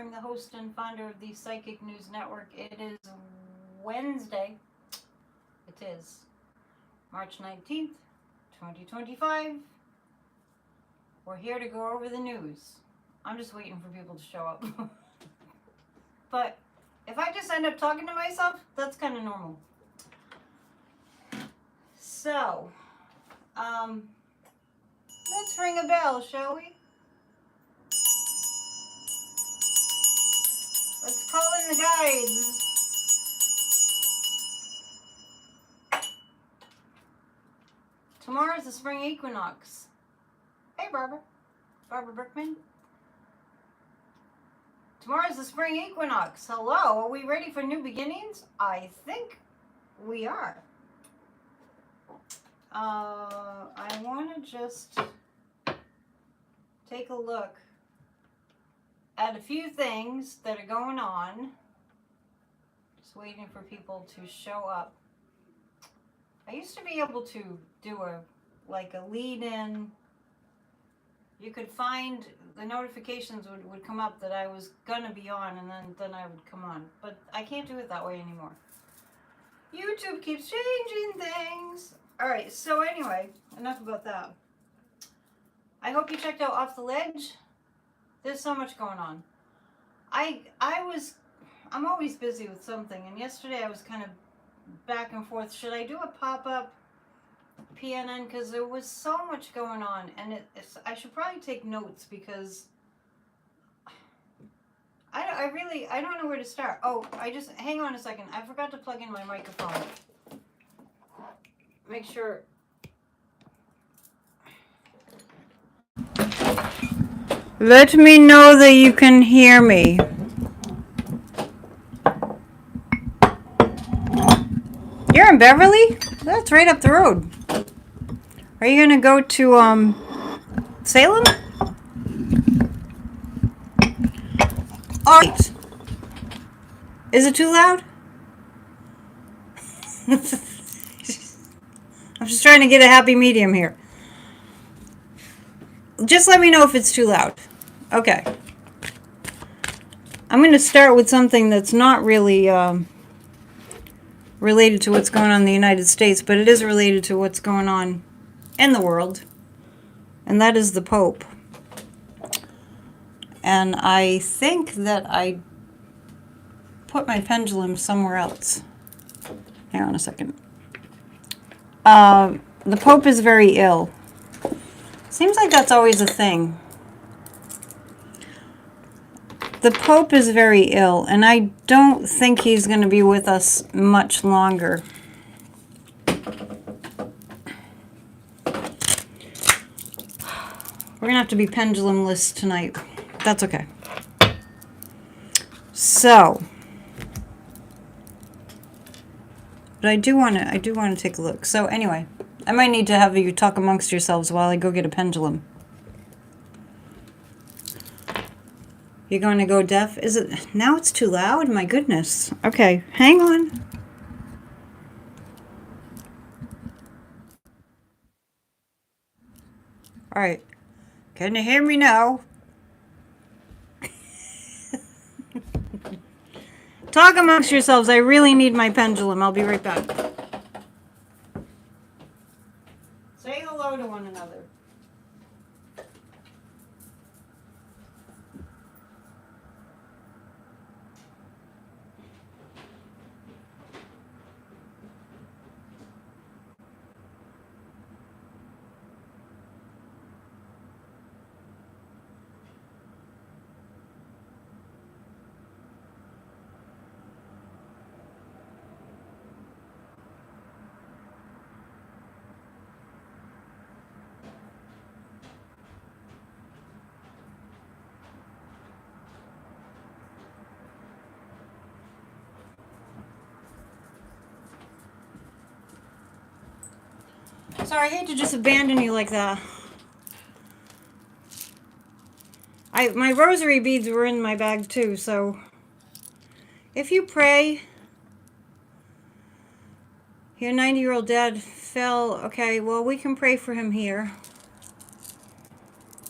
I'm the host and founder of the Psychic News Network. It is Wednesday. It is March 19th, 2025. We're here to go over the news. I'm just waiting for people to show up. But if I just end up talking to myself, that's kind of normal. So, let's ring a bell, shall we? Let's call in the guides. Tomorrow's the spring equinox. Hey, Barbara Brickman. Tomorrow's the spring equinox. Hello, are we ready for new beginnings? I think we are. I want to just take a look at a few things that are going on. Just waiting for people to show up. I used to be able to do a lead-in. You could find the notifications would come up that I was gonna be on, and then I would come on. But I can't do it that way anymore. YouTube keeps changing things. Alright, so anyway, enough about that. I hope you checked out Off the Ledge. There's so much going on. I'm always busy with something, and yesterday I was kind of back and forth. Should I do a pop-up PNN? Because there was so much going on, and I should probably take notes, because I don't know where to start. Oh, hang on a second. I forgot to plug in my microphone. Make sure. Let me know that you can hear me. You're in Beverly? That's right up the road. Are you gonna go to Salem? Alright. Is it too loud? I'm just trying to get a happy medium here. Just let me know if it's too loud. Okay. I'm going to start with something that's not really related to what's going on in the United States, but it is related to what's going on in the world. And that is the Pope. And I think that I put my pendulum somewhere else. Hang on a second. The Pope is very ill. Seems like that's always a thing. The Pope is very ill, and I don't think he's going to be with us much longer. We're going to have to be pendulumless tonight. That's okay. So, but I do want to take a look. So anyway, I might need to have you talk amongst yourselves while I go get a pendulum. You're going to go deaf? Is it now? It's too loud? My goodness. Okay, hang on. All right. Can you hear me now? Talk amongst yourselves. I really need my pendulum. I'll be right back. Say hello to one another. Sorry, I hate to just abandon you like that. My rosary beads were in my bag too, so if you pray, your 90-year-old dad fell, okay, well, we can pray for him here.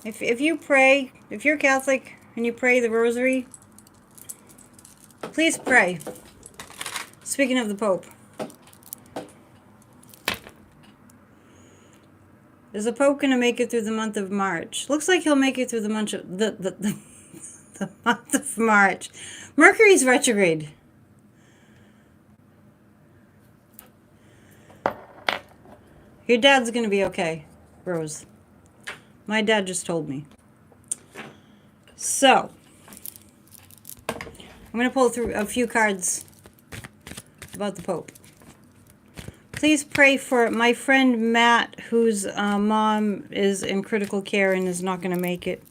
If you pray, if you're Catholic and you pray the rosary, Please pray. Speaking of the Pope. Is the Pope going to make it through the month of March? Looks like he'll make it through the month of, the month of March. Mercury's retrograde. Your dad's going to be okay, Rose. My dad just told me. So, I'm going to pull through a few cards about the Pope. Please pray for my friend Matt, whose mom is in critical care and is not going to make it.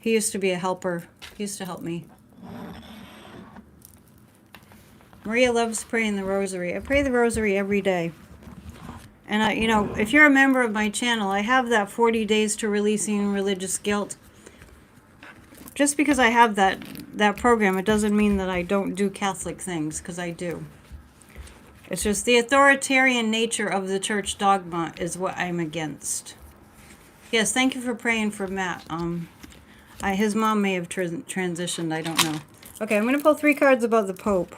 He used to be a helper. He used to help me. Maria loves praying the rosary. I pray the rosary every day. And, you know, if you're a member of my channel, I have that 40 days to releasing religious guilt. Just because I have that program, it doesn't mean that I don't do Catholic things, because I do. It's just the authoritarian nature of the church dogma is what I'm against. Yes, thank you for praying for Matt. His mom may have transitioned, I don't know. Okay, I'm going to pull 3 cards about the Pope.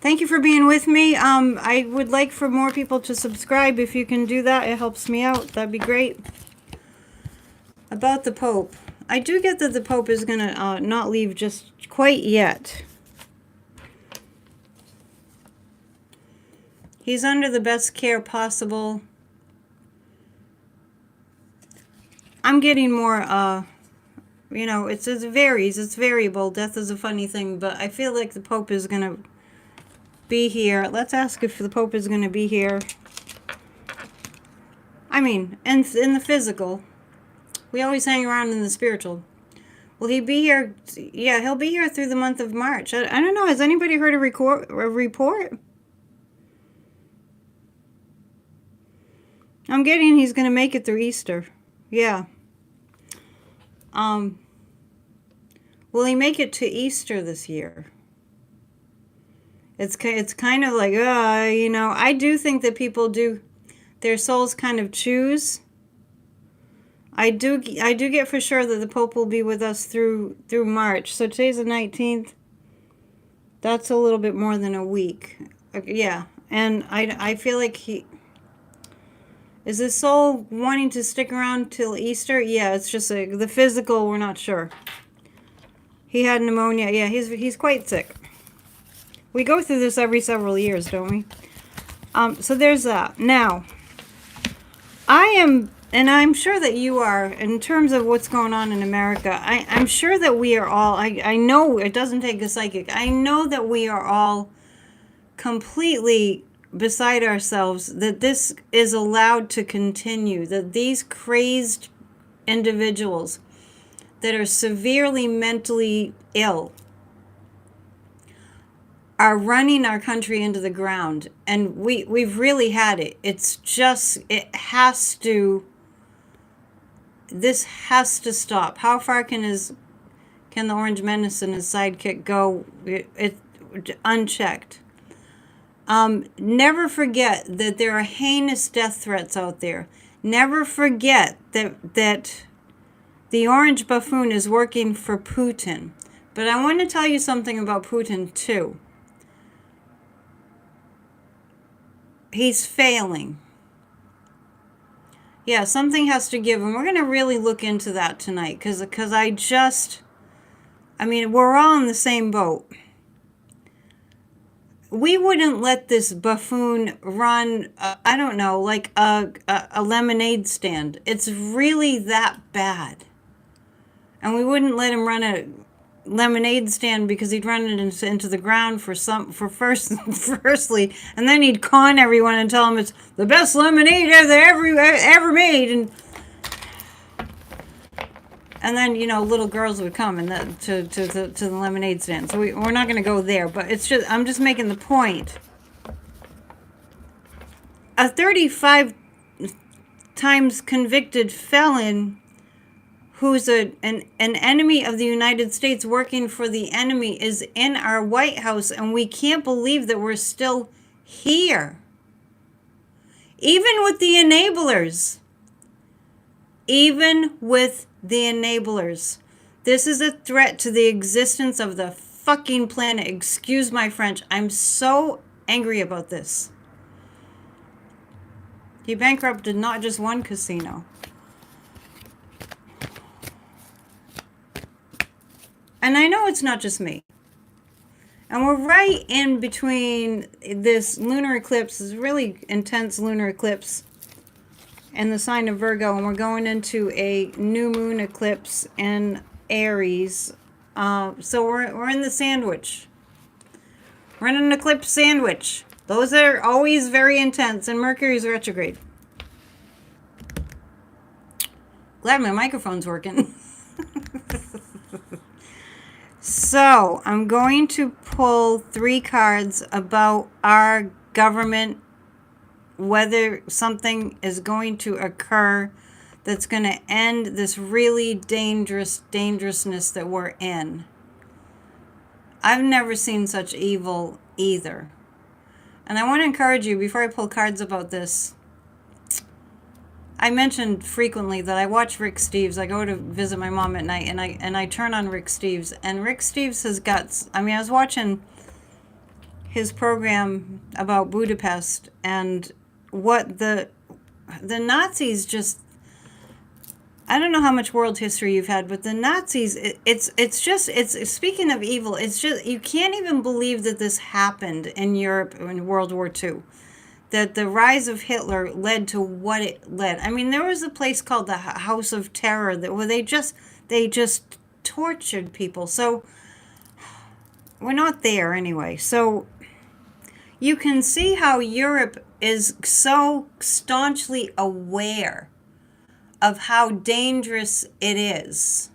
Thank you for being with me. I would like for more people to subscribe. If you can do that, it helps me out. That'd be great. About the Pope. I do get that the Pope is going to not leave just quite yet. He's under the best care possible. I'm getting more, you know, it varies. It's variable. Death is a funny thing, but I feel like the Pope is going to be here. Let's ask if the Pope is going to be here. I mean, in the physical. We always hang around in the spiritual. Will he be here? Yeah, he'll be here through the month of March. I don't know. Has anybody heard a report? I'm getting he's going to make it through Easter. Yeah. Will he make it to Easter this year? It's kind of like, you know, I do think that people do, their souls kind of choose. I do get for sure that the Pope will be with us through March. So today's the 19th. That's a little bit more than a week. Yeah, and I feel like is his soul wanting to stick around till Easter? Yeah, it's just the physical, we're not sure. He had pneumonia. Yeah, he's quite sick. We go through this every several years, don't we? So there's that. Now, and I'm sure that you are, in terms of what's going on in America, I'm sure that we are all, I know it doesn't take a psychic, I know that we are all completely beside ourselves, that this is allowed to continue, that these crazed individuals that are severely mentally ill are running our country into the ground, and we've really had it. It's just, this has to stop. How far can the Orange Menace and his sidekick go? It unchecked. Never forget that there are heinous death threats out there. Never forget that the orange buffoon is working for Putin. But I want to tell you something about Putin too. He's failing. Yeah, something has to give, and we're going to really look into that tonight, because I mean, we're all in the same boat. We wouldn't let this buffoon run, I don't know, like a lemonade stand. It's really that bad. And we wouldn't let him run a lemonade stand because he'd run it into the ground firstly, and then he'd con everyone and tell them it's the best lemonade ever made, and then, you know, little girls would come and to the lemonade stand. So we're not going to go there, but I'm just making the point. A 35 times convicted felon who's an enemy of the United States working for the enemy is in our White House, and we can't believe that we're still here. Even with the enablers. This is a threat to the existence of the fucking planet. Excuse my French. I'm so angry about this. He bankrupted not just one casino. And I know it's not just me. And we're right in between this lunar eclipse, this really intense lunar eclipse, and the sign of Virgo. And we're going into a new moon eclipse in Aries. So we're in the sandwich. We're in an eclipse sandwich. Those are always very intense. And Mercury's retrograde. Glad my microphone's working. So, I'm going to pull 3 cards about our government, whether something is going to occur that's going to end this really dangerousness that we're in. I've never seen such evil either. And I want to encourage you, before I pull cards about this, I mentioned frequently that I watch Rick Steves. I go to visit my mom at night, and I turn on Rick Steves. And Rick Steves has got, I mean, I was watching his program about Budapest and what the Nazis just, I don't know how much world history you've had, but the Nazis, it's speaking of evil, it's just, you can't even believe that this happened in Europe in World War II. That the rise of Hitler led to what it led. I mean, there was a place called the House of Terror that where they just tortured people. So we're not there anyway. So you can see how Europe is so staunchly aware of how dangerous it is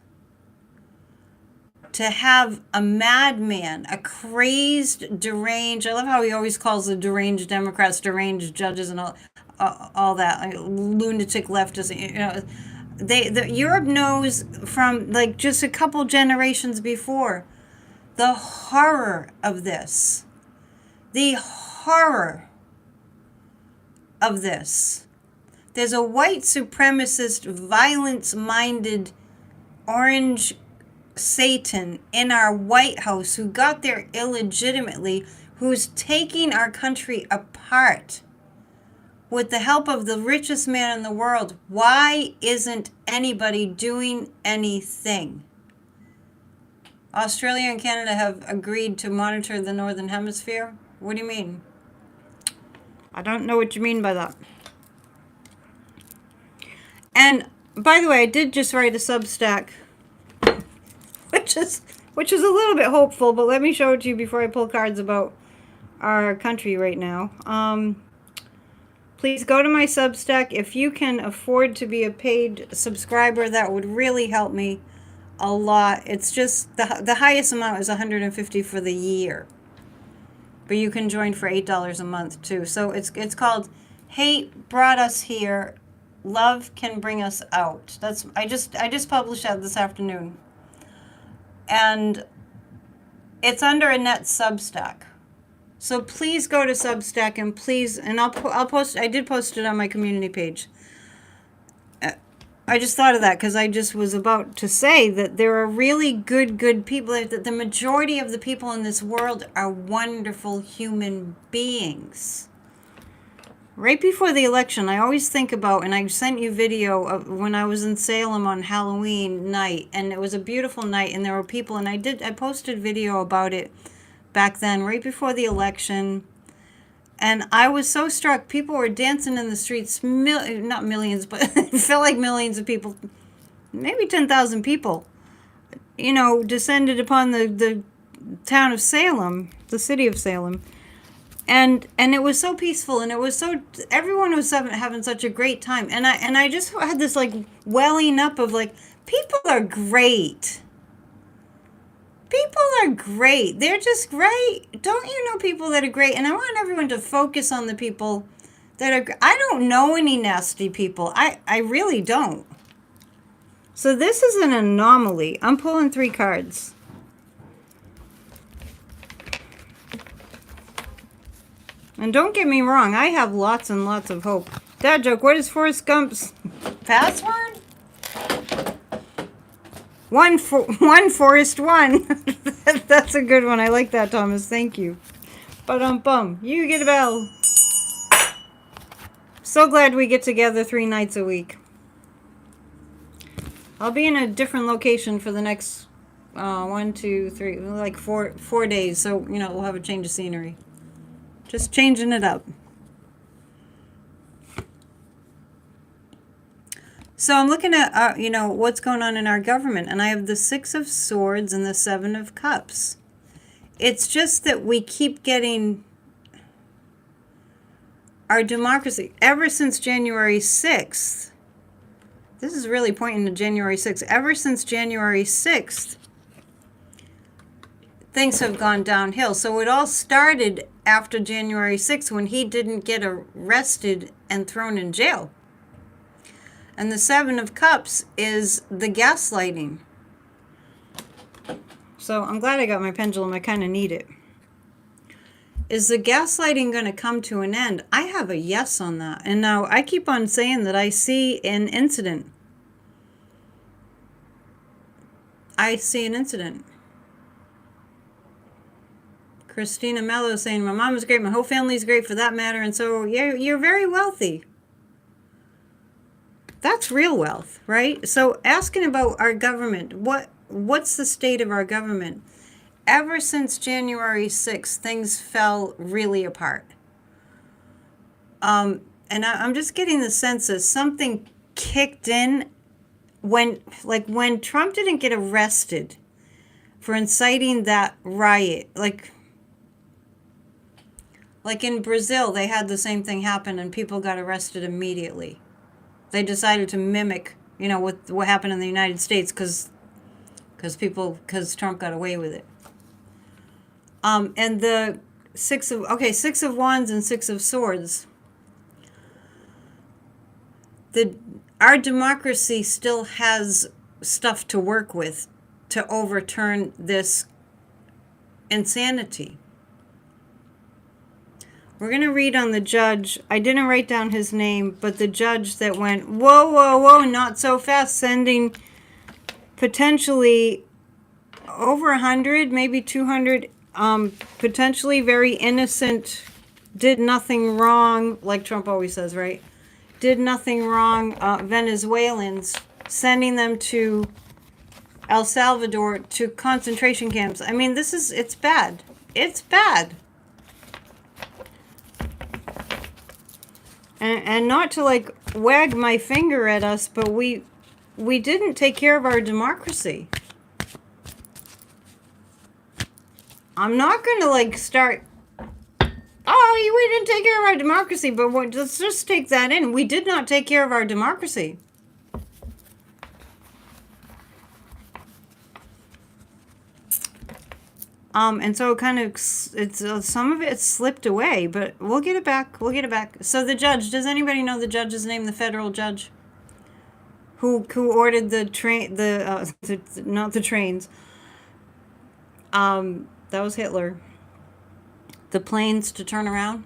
to have a madman, a crazed, deranged, I love how he always calls the deranged Democrats deranged judges and all that, like, lunatic leftists, you know. Europe knows from like just a couple generations before the horror of this. The horror of this. There's a white supremacist, violence-minded, orange Satan in our White House who got there illegitimately, who's taking our country apart with the help of the richest man in the world. Why isn't anybody doing anything? Australia and Canada have agreed to monitor the Northern Hemisphere. What do you mean? I don't know what you mean by that. And by the way, I did just write a Substack, which is a little bit hopeful, but let me show it to you before I pull cards about our country right now. Please go to my Substack. If you can afford to be a paid subscriber, that would really help me a lot. It's just the highest amount is $150 for the year, but you can join for $8 a month too. So it's called Hate Brought Us Here, Love Can Bring Us Out. That's I just published that this afternoon. And it's under Annette's Substack. So please go to Substack and please, and I'll post, I did post it on my community page. I just thought of that because I just was about to say that there are really good people, that the majority of the people in this world are wonderful human beings. Right before the election, I always think about, and I sent you video of when I was in Salem on Halloween night, and it was a beautiful night, and there were people, and I posted video about it back then, right before the election, and I was so struck. People were dancing in the streets, not millions, but it felt like millions of people, maybe 10,000 people, you know, descended upon the town of Salem, the city of Salem. And it was so peaceful, and it was so, everyone was having such a great time. And I just had this like welling up of like, people are great. People are great. They're just great. Don't you know people that are great? And I want everyone to focus on the people that are, I don't know any nasty people. I really don't. So this is an anomaly. I'm pulling 3 cards. And don't get me wrong, I have lots and lots of hope. Dad joke, what is Forrest Gump's password? One forest one. That's a good one. I like that, Thomas. Thank you. Bum. You get a bell. So glad we get together 3 nights a week. I'll be in a different location for the next 1, 2, 3, like 4 days. So, we'll have a change of scenery. Just changing it up. So I'm looking at, what's going on in our government. And I have the 6 of Swords and the 7 of Cups. It's just that we keep getting our democracy ever since January 6th. This is really pointing to January 6th. Ever since January 6th, things have gone downhill. So it all started after January 6th when he didn't get arrested and thrown in jail. And the 7 of Cups is the gaslighting. So I'm glad I got my pendulum. I kind of need it. Is the gaslighting going to come to an end? I have a yes on that. And now I keep on saying that I see an incident. I see an incident. Christina Mello saying, my mom is great, my whole family is great for that matter, and so you're very wealthy. That's real wealth, right? So asking about our government, what's the state of our government? Ever since January 6th, things fell really apart. And I'm just getting the sense that something kicked in when Trump didn't get arrested for inciting that riot. Like in Brazil, they had the same thing happen and people got arrested immediately. They decided to mimic, what happened in the United States because Trump got away with it. And the 6 of Wands and 6 of Swords. Our democracy still has stuff to work with to overturn this insanity. We're going to read on the judge. I didn't write down his name, but the judge that went, whoa, not so fast, sending potentially over 100, maybe 200, potentially very innocent, did nothing wrong, like Trump always says, right? Did nothing wrong, Venezuelans, sending them to El Salvador to concentration camps. I mean, it's bad. It's bad. And not to wag my finger at us, but we didn't take care of our democracy. I'm not going to start, we didn't take care of our democracy, but let's just take that in. We did not take care of our democracy. And so some of it slipped away, but we'll get it back. So the judge, does anybody know the judge's name, the federal judge? Who ordered the train, not the trains. That was Hitler. The planes to turn around.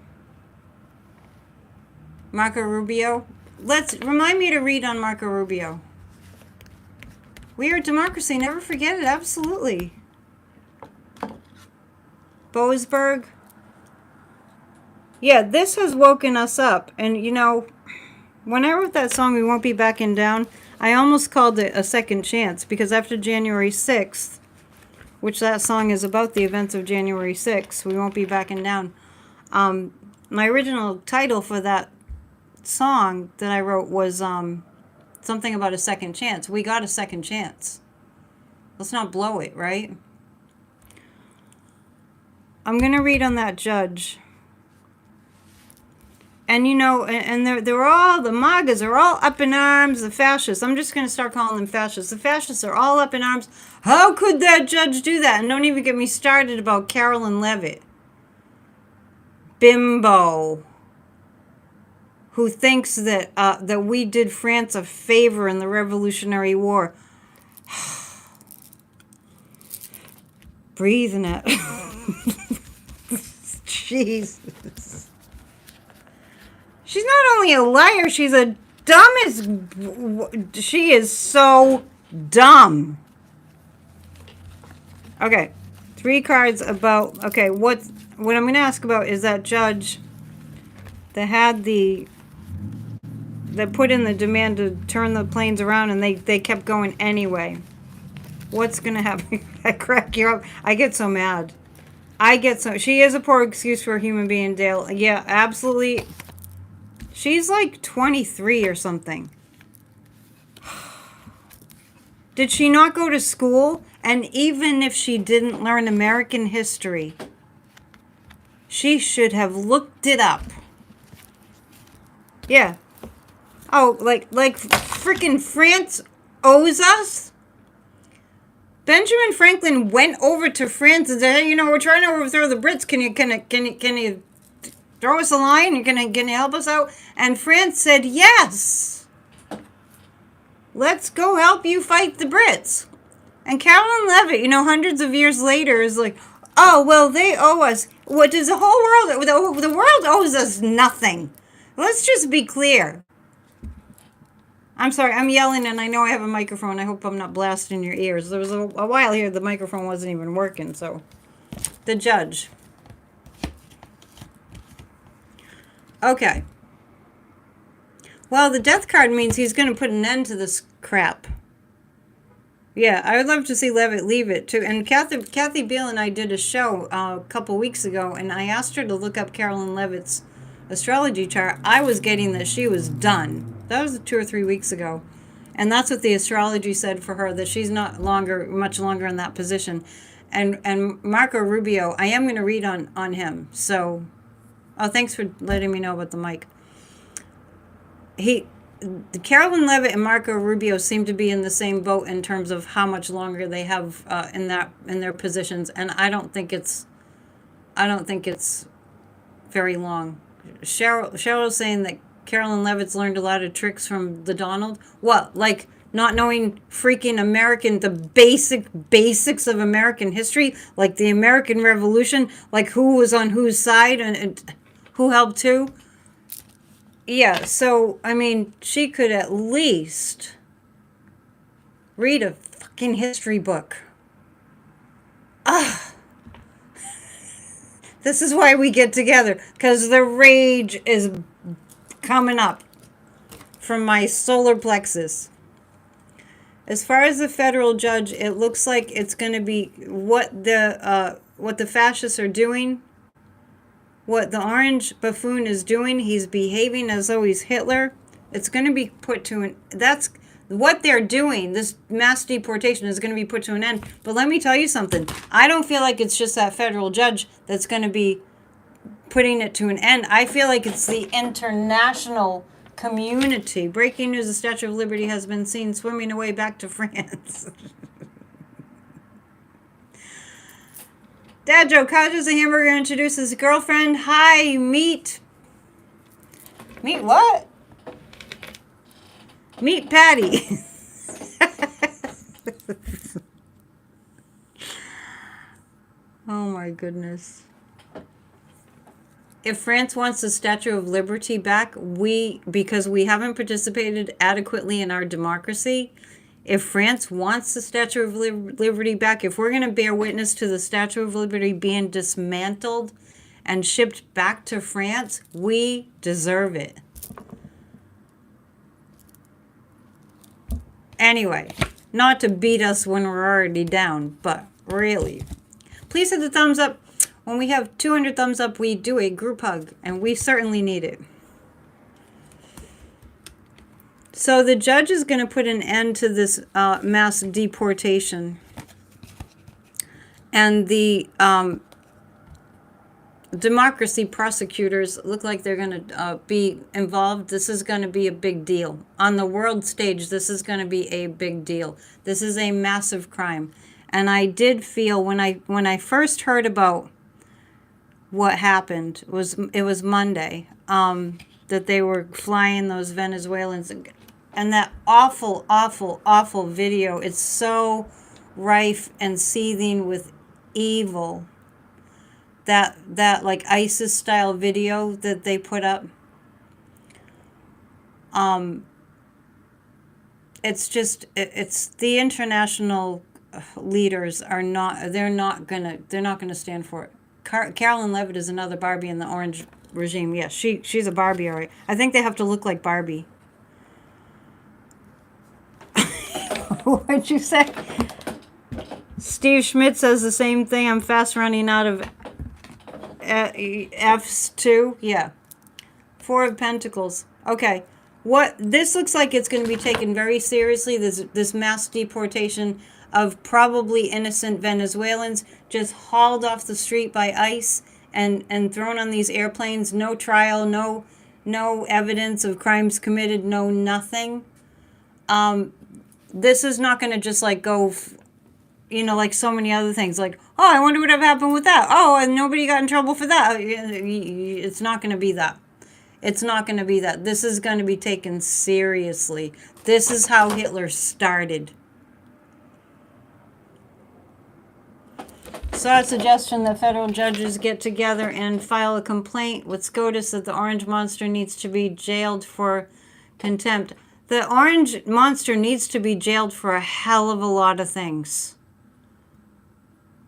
Marco Rubio. Remind me to read on Marco Rubio. We are a democracy, never forget it, absolutely. Boasberg. Yeah, this has woken us up. And, when I wrote that song, We Won't Be Backing Down, I almost called it a second chance. Because after January 6th, which that song is about the events of January 6th, We Won't Be Backing Down. My original title for that song that I wrote was something about a second chance. We got a second chance. Let's not blow it, right? I'm going to read on that judge. And, they're all, the MAGAs are all up in arms, the fascists. I'm just going to start calling them fascists. The fascists are all up in arms. How could that judge do that? And don't even get me started about Carolyn Levitt. Bimbo. Who thinks that we did France a favor in the Revolutionary War. Breathing it. Jesus. She's not only a liar, she is so dumb. Okay. 3 cards about, okay, what I'm going to ask about is that judge that had that put in the demand to turn the planes around, and they kept going anyway. What's going to happen? I crack you up. I get so mad. She is a poor excuse for a human being, Dale. Yeah, absolutely. She's like 23 or something. Did she not go to school? And even if she didn't learn American history, she should have looked it up. Yeah. Oh, like freaking France owes us? Benjamin Franklin went over to France and said, hey, we're trying to overthrow the Brits. Can you throw us a line? Can you help us out? And France said, yes. Let's go help you fight the Brits. And Carolyn Levitt, hundreds of years later is like, oh, well, they owe us. What does the whole world, the world owes us nothing. Let's just be clear. I'm sorry, I'm yelling, and I know I have a microphone. I hope I'm not blasting your ears. There was a while here the microphone wasn't even working, so. The judge. Okay. Well, the death card means he's going to put an end to this crap. Yeah, I would love to see Levitt leave it, too. And Kathy Beale and I did a show a couple weeks ago, and I asked her to look up Carolyn Levitt's astrology chart. I was getting that she was done. That was 2 or 3 weeks ago. And that's what the astrology said for her, that she's not much longer in that position. And Marco Rubio, I am going to read on him. So, thanks for letting me know about the mic. Carolyn Levitt and Marco Rubio seem to be in the same boat in terms of how much longer they have in their positions, and I don't think it's very long. Cheryl's saying that Carolyn Levitt's learned a lot of tricks from the Donald. What, like not knowing freaking the basics of American history, like the American Revolution, like who was on whose side and who helped who? Yeah, so, I mean, she could at least read a fucking history book. This is why we get together, because the rage is coming up from my solar plexus. As far as the federal judge, it looks like it's going to be what the fascists are doing. What the orange buffoon is doing, he's behaving as though he's Hitler. It's going to be put to an... That's what they're doing. This mass deportation is going to be put to an end. But let me tell you something. I don't feel like it's just that federal judge that's going to be putting it to an end. I feel like it's the international community. Breaking news, the Statue of Liberty has been seen swimming away back to France. Dad joke, how does a hamburger introduce his girlfriend? Hi, meet. Meet what? Meet Patty. Oh my goodness. If France wants the Statue of Liberty back, because we haven't participated adequately in our democracy, if France wants the Statue of Liberty back, if we're going to bear witness to the Statue of Liberty being dismantled and shipped back to France, we deserve it. Anyway, not to beat us when we're already down, but really. Please hit the thumbs up. When we have 200 thumbs up, we do a group hug, and we certainly need it. So the judge is going to put an end to this mass deportation. And the democracy prosecutors look like they're going to be involved. This is going to be a big deal. On the world stage, this is going to be a big deal. This is a massive crime. And I did feel when I first heard about what happened, it was Monday, that they were flying those Venezuelans. And that awful, awful, awful video, it's so rife and seething with evil. That like ISIS style video that they put up. It's just, it's the international leaders are not. They're not gonna stand for it. Carolyn Levitt is another Barbie in the orange regime. Yes, she's a Barbie, all right. I think they have to look like Barbie. What'd you say? Steve Schmidt says the same thing. I'm fast running out of F's too. Yeah. Four of Pentacles. Okay. What this looks like, it's going to be taken very seriously. This mass deportation of probably innocent Venezuelans, just hauled off the street by ICE and thrown on these airplanes. No trial, no evidence of crimes committed, no nothing. This is not going to just like go, like so many other things. Like, oh, I wonder what have happened with that. Oh, and nobody got in trouble for that. It's not going to be that. It's not going to be that. This is going to be taken seriously. This is how Hitler started. Saw a suggestion that federal judges get together and file a complaint with SCOTUS that the orange monster needs to be jailed for contempt. The orange monster needs to be jailed for a hell of a lot of things.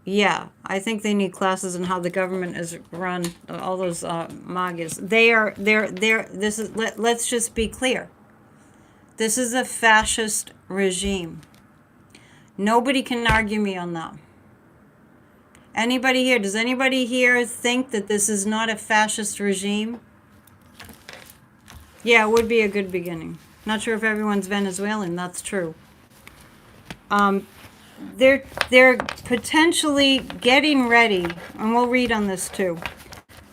Yeah, I think they need classes on how the government is run. All those MAGAs. Let's just be clear. This is a fascist regime. Nobody can argue me on that. Anybody here? Does anybody here think that this is not a fascist regime? Yeah, it would be a good beginning. Not sure if everyone's Venezuelan. That's true. They're potentially getting ready, and we'll read on this too.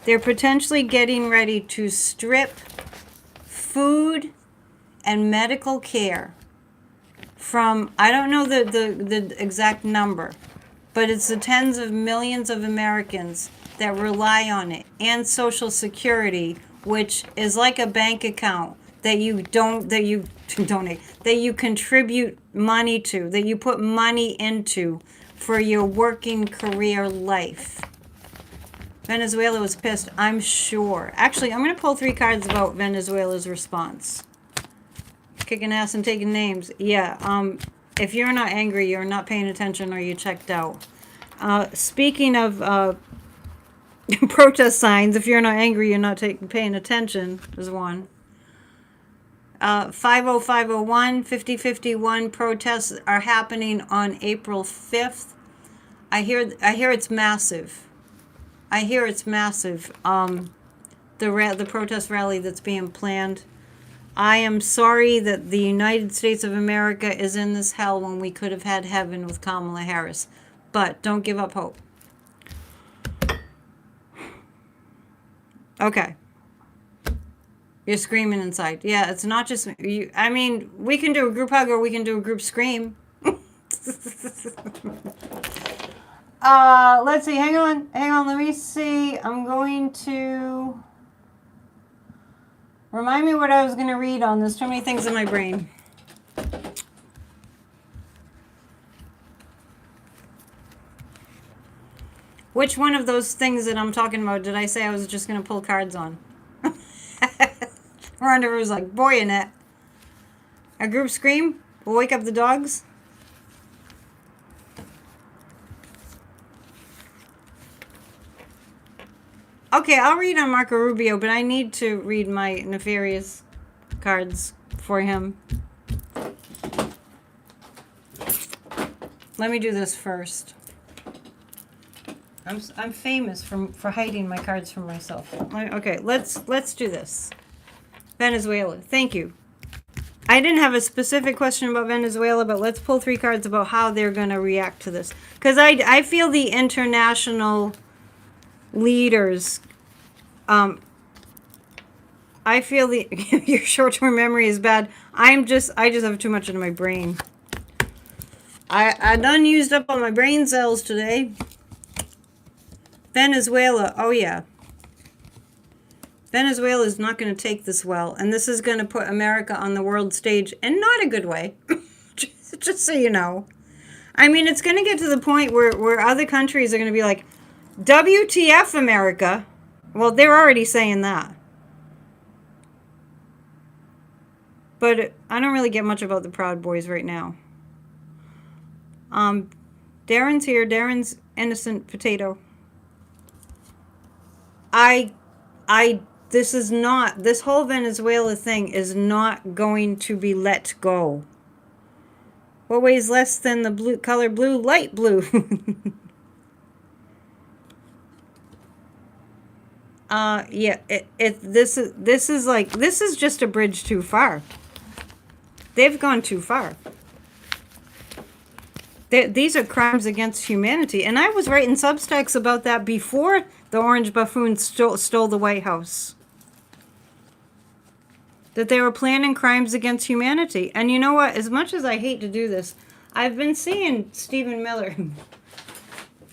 They're potentially getting ready to strip food and medical care from, I don't know the exact number, but it's the tens of millions of Americans that rely on it, and Social Security, which is like a bank account that you donate, that you contribute money to, that you put money into for your working career life. Venezuela was pissed, I'm sure. Actually, I'm going to pull 3 cards about Venezuela's response. Kicking ass and taking names. Yeah, if you're not angry, you're not paying attention, or you checked out. Speaking of protest signs, if you're not angry, you're not paying attention, is one. 50501, 5051 protests are happening on April 5th. I hear it's massive. I hear it's massive. The protest rally that's being planned. I am sorry that the United States of America is in this hell when we could have had heaven with Kamala Harris. But don't give up hope. Okay. You're screaming inside. Yeah, it's not just you. I mean, we can do a group hug or we can do a group scream. Let's see. Hang on. Let me see. I'm going to remind me what I was going to read on. There's too many things in my brain. Which one of those things that I'm talking about did I say I was just going to pull cards on? Rhonda was like, boy, Annette. A group scream will wake up the dogs. Okay, I'll read on Marco Rubio, but I need to read my nefarious cards for him. Let me do this first. I'm famous for hiding my cards from myself. Okay, let's do this. Venezuela. Thank you. I didn't have a specific question about Venezuela, but let's pull 3 cards about how they're going to react to this. Because I feel the international leaders, I feel your short-term memory is bad. I just have too much in my brain. I done used up all my brain cells today. Venezuela. Oh, yeah. Venezuela is not going to take this well, and this is going to put America on the world stage, and not a good way, just so you know. I mean, it's going to get to the point where other countries are going to be like, WTF, America? Well, they're already saying that. But I don't really get much about the Proud Boys right now. Darren's here. Darren's innocent potato. This whole Venezuela thing is not going to be let go. What weighs less than the blue color blue? Light blue. Yeah, this is just a bridge too far. They've gone too far. These are crimes against humanity. And I was writing substacks about that before the orange buffoon stole the White House. That they were planning crimes against humanity. And you know what? As much as I hate to do this, I've been seeing Stephen Miller.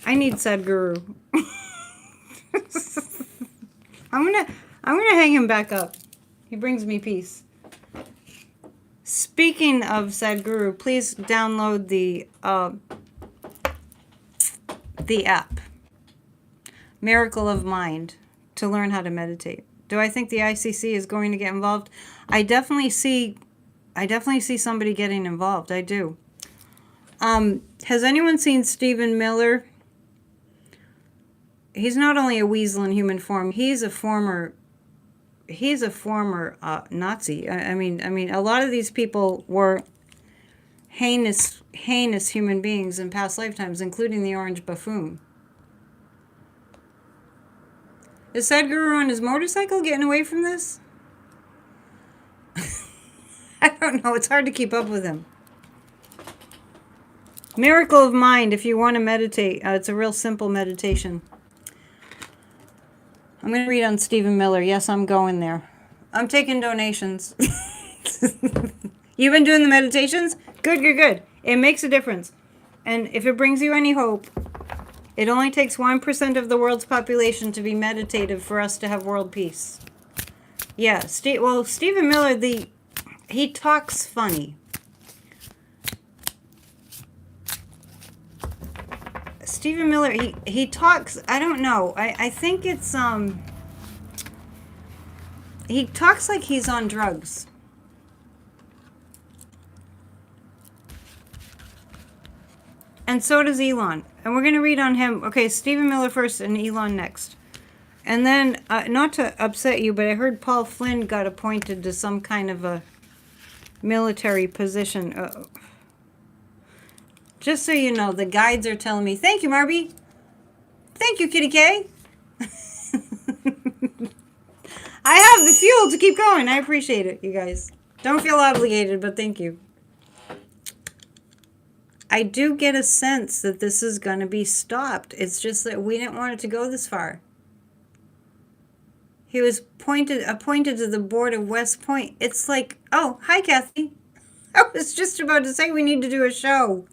I need Sadhguru. I'm gonna hang him back up. He brings me peace. Speaking of Sadhguru, please download the app, Miracle of Mind, to learn how to meditate. Do I think the ICC is going to get involved? I definitely see somebody getting involved. I do. Has anyone seen Stephen Miller? He's not only a weasel in human form. He's a former Nazi. I mean, a lot of these people were heinous human beings in past lifetimes, including the orange buffoon. Is Sadhguru on his motorcycle getting away from this? I don't know. It's hard to keep up with him. Miracle of Mind, if you want to meditate. It's a real simple meditation. I'm going to read on Stephen Miller. Yes, I'm going there. I'm taking donations. You've been doing the meditations? Good, good, good. It makes a difference. And if it brings you any hope, it only takes 1% of the world's population to be meditative for us to have world peace. Yeah, Stephen Miller, he talks funny. Stephen Miller, he talks, I don't know, I think it's, he talks like he's on drugs. And so does Elon. And we're going to read on him. Okay, Stephen Miller first and Elon next. And then, not to upset you, but I heard Paul Flynn got appointed to some kind of a military position. Just so you know, the guides are telling me, thank you, Marby. Thank you, Kitty K. I have the fuel to keep going. I appreciate it, you guys. Don't feel obligated, but thank you. I do get a sense that this is going to be stopped. It's just that we didn't want it to go this far. He was appointed to the board of West Point. It's like, oh, hi, Kathy. I was just about to say we need to do a show.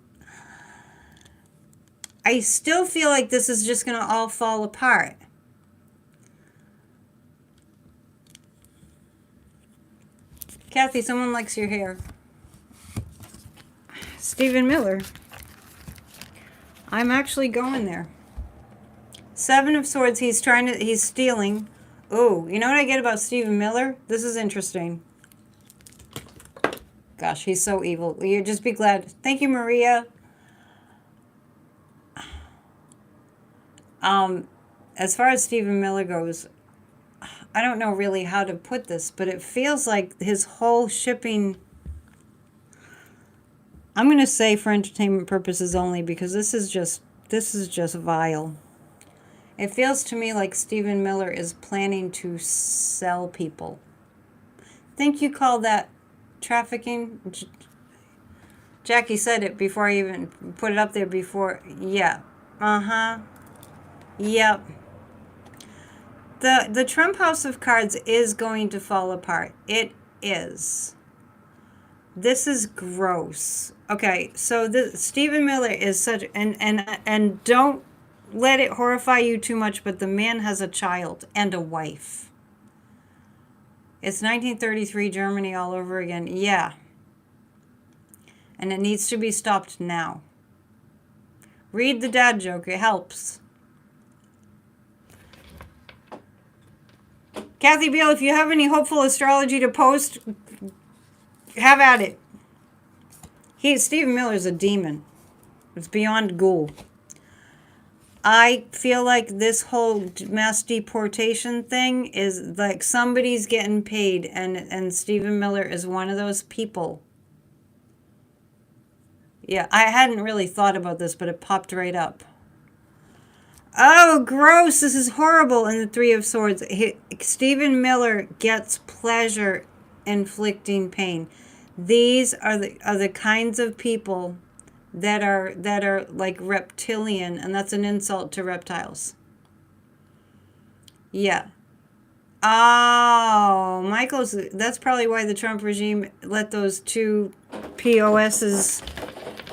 I still feel like this is just going to all fall apart. Kathy, someone likes your hair. Stephen Miller. I'm actually going there. 7 of Swords, he's stealing. Oh, you know what I get about Stephen Miller? This is interesting. Gosh, he's so evil. You just be glad. Thank you, Maria. As far as Stephen Miller goes, I don't know really how to put this, but it feels like his whole shipping, I'm going to say for entertainment purposes only, because this is just vile. It feels to me like Stephen Miller is planning to sell people. Think you call that trafficking? Jackie said it before I even put it up there before. Yeah. Uh-huh. Yep. The Trump House of Cards is going to fall apart. It is. This is gross. Okay, so Stephen Miller is such, and don't let it horrify you too much, but the man has a child and a wife. It's 1933 Germany all over again. Yeah. And it needs to be stopped now. Read the dad joke. It helps. Kathy Beale, if you have any hopeful astrology to post, have at it. Stephen Miller's a demon. It's beyond ghoul. I feel like this whole mass deportation thing is like somebody's getting paid, and Stephen Miller is one of those people. Yeah, I hadn't really thought about this, but it popped right up. Oh, gross. This is horrible. In the Three of Swords, Stephen Miller gets pleasure inflicting pain. These are the kinds of people that are like reptilian, and that's an insult to reptiles. Yeah. Oh, Michael's, that's probably why the Trump regime let those two POSs,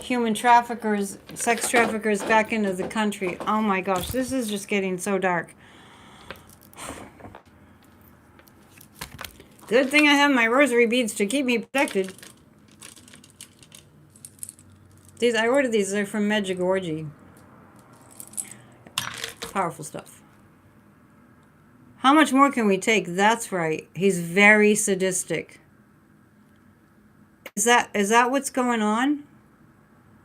human traffickers, sex traffickers, back into the country. Oh my gosh, this is just getting so dark. Good thing I have my rosary beads to keep me protected. These, I ordered these, they're from Medjugorje. Powerful stuff. How much more can we take? That's right. He's very sadistic. Is that what's going on?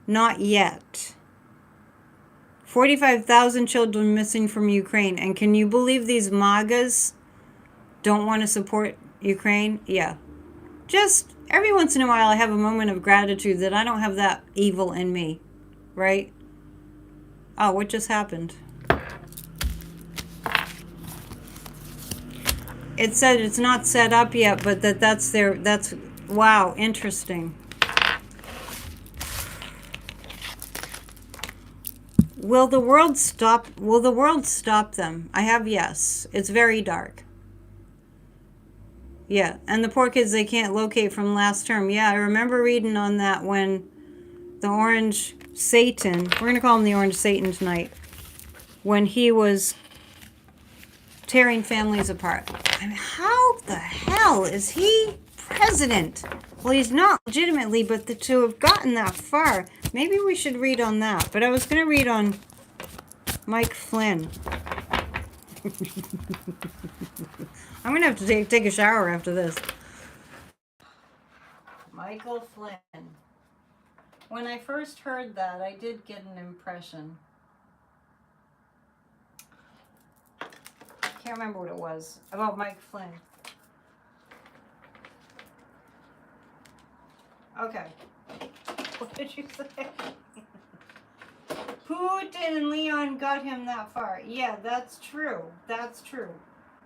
Not yet. 45,000 children missing from Ukraine. And can you believe these MAGAs don't want to support Ukraine? Yeah. Just every once in a while I have a moment of gratitude that I don't have that evil in me. Right? Oh, what just happened? It said it's not set up yet, but that's wow, interesting. Will the world stop them? I have yes. It's very dark. Yeah, and the poor kids they can't locate from last term. Yeah, I remember reading on that when the Orange Satan, we're going to call him the Orange Satan tonight, when he was tearing families apart. I mean, how the hell is he president? Well, he's not legitimately, but to have gotten that far, maybe we should read on that. But I was going to read on Mike Flynn. I'm going to have to take a shower after this. Michael Flynn. When I first heard that, I did get an impression. Can't remember what it was about Mike Flynn. Okay. What did you say? Putin and Leon got him that far. Yeah, that's true. That's true.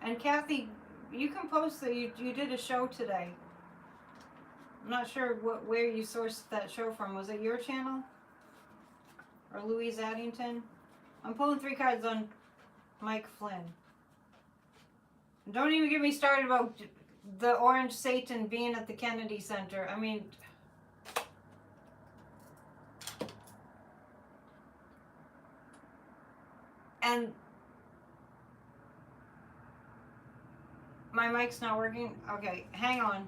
And Kathy, you can post that you did a show today. I'm not sure where you sourced that show from. Was it your channel? Or Louise Addington? I'm pulling 3 cards on Mike Flynn. Don't even get me started about the Orange Satan being at the Kennedy Center. I mean, and my mic's not working. Okay, hang on.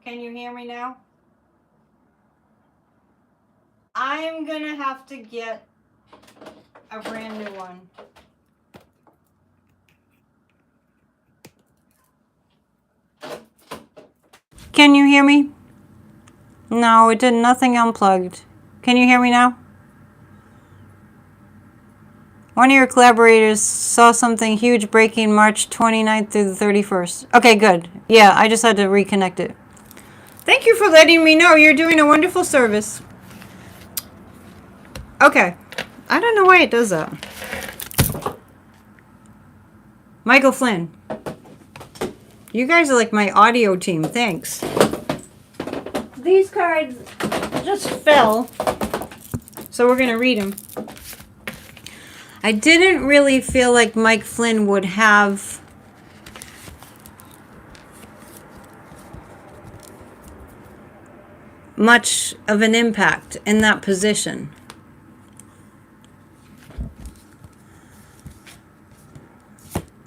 Can you hear me now? I'm gonna have to get a brand new one. Can you hear me? No, it did nothing unplugged. Can you hear me now? One of your collaborators saw something huge breaking March 29th through the 31st. Okay, good. Yeah, I just had to reconnect it. Thank you for letting me know. You're doing a wonderful service. Okay. I don't know why it does that. Michael Flynn. You guys are like my audio team. Thanks. These cards just fell, so we're going to read them. I didn't really feel like Mike Flynn would have much of an impact in that position.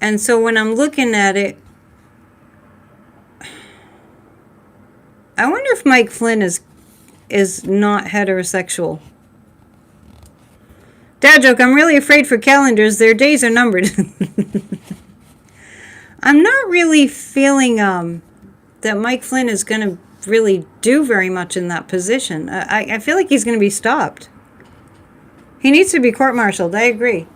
And so when I'm looking at it, I wonder if Mike Flynn is not heterosexual. Dad joke, I'm really afraid for calendars. Their days are numbered. I'm not really feeling that Mike Flynn is going to really do very much in that position. I feel like he's going to be stopped. He needs to be court-martialed. I agree.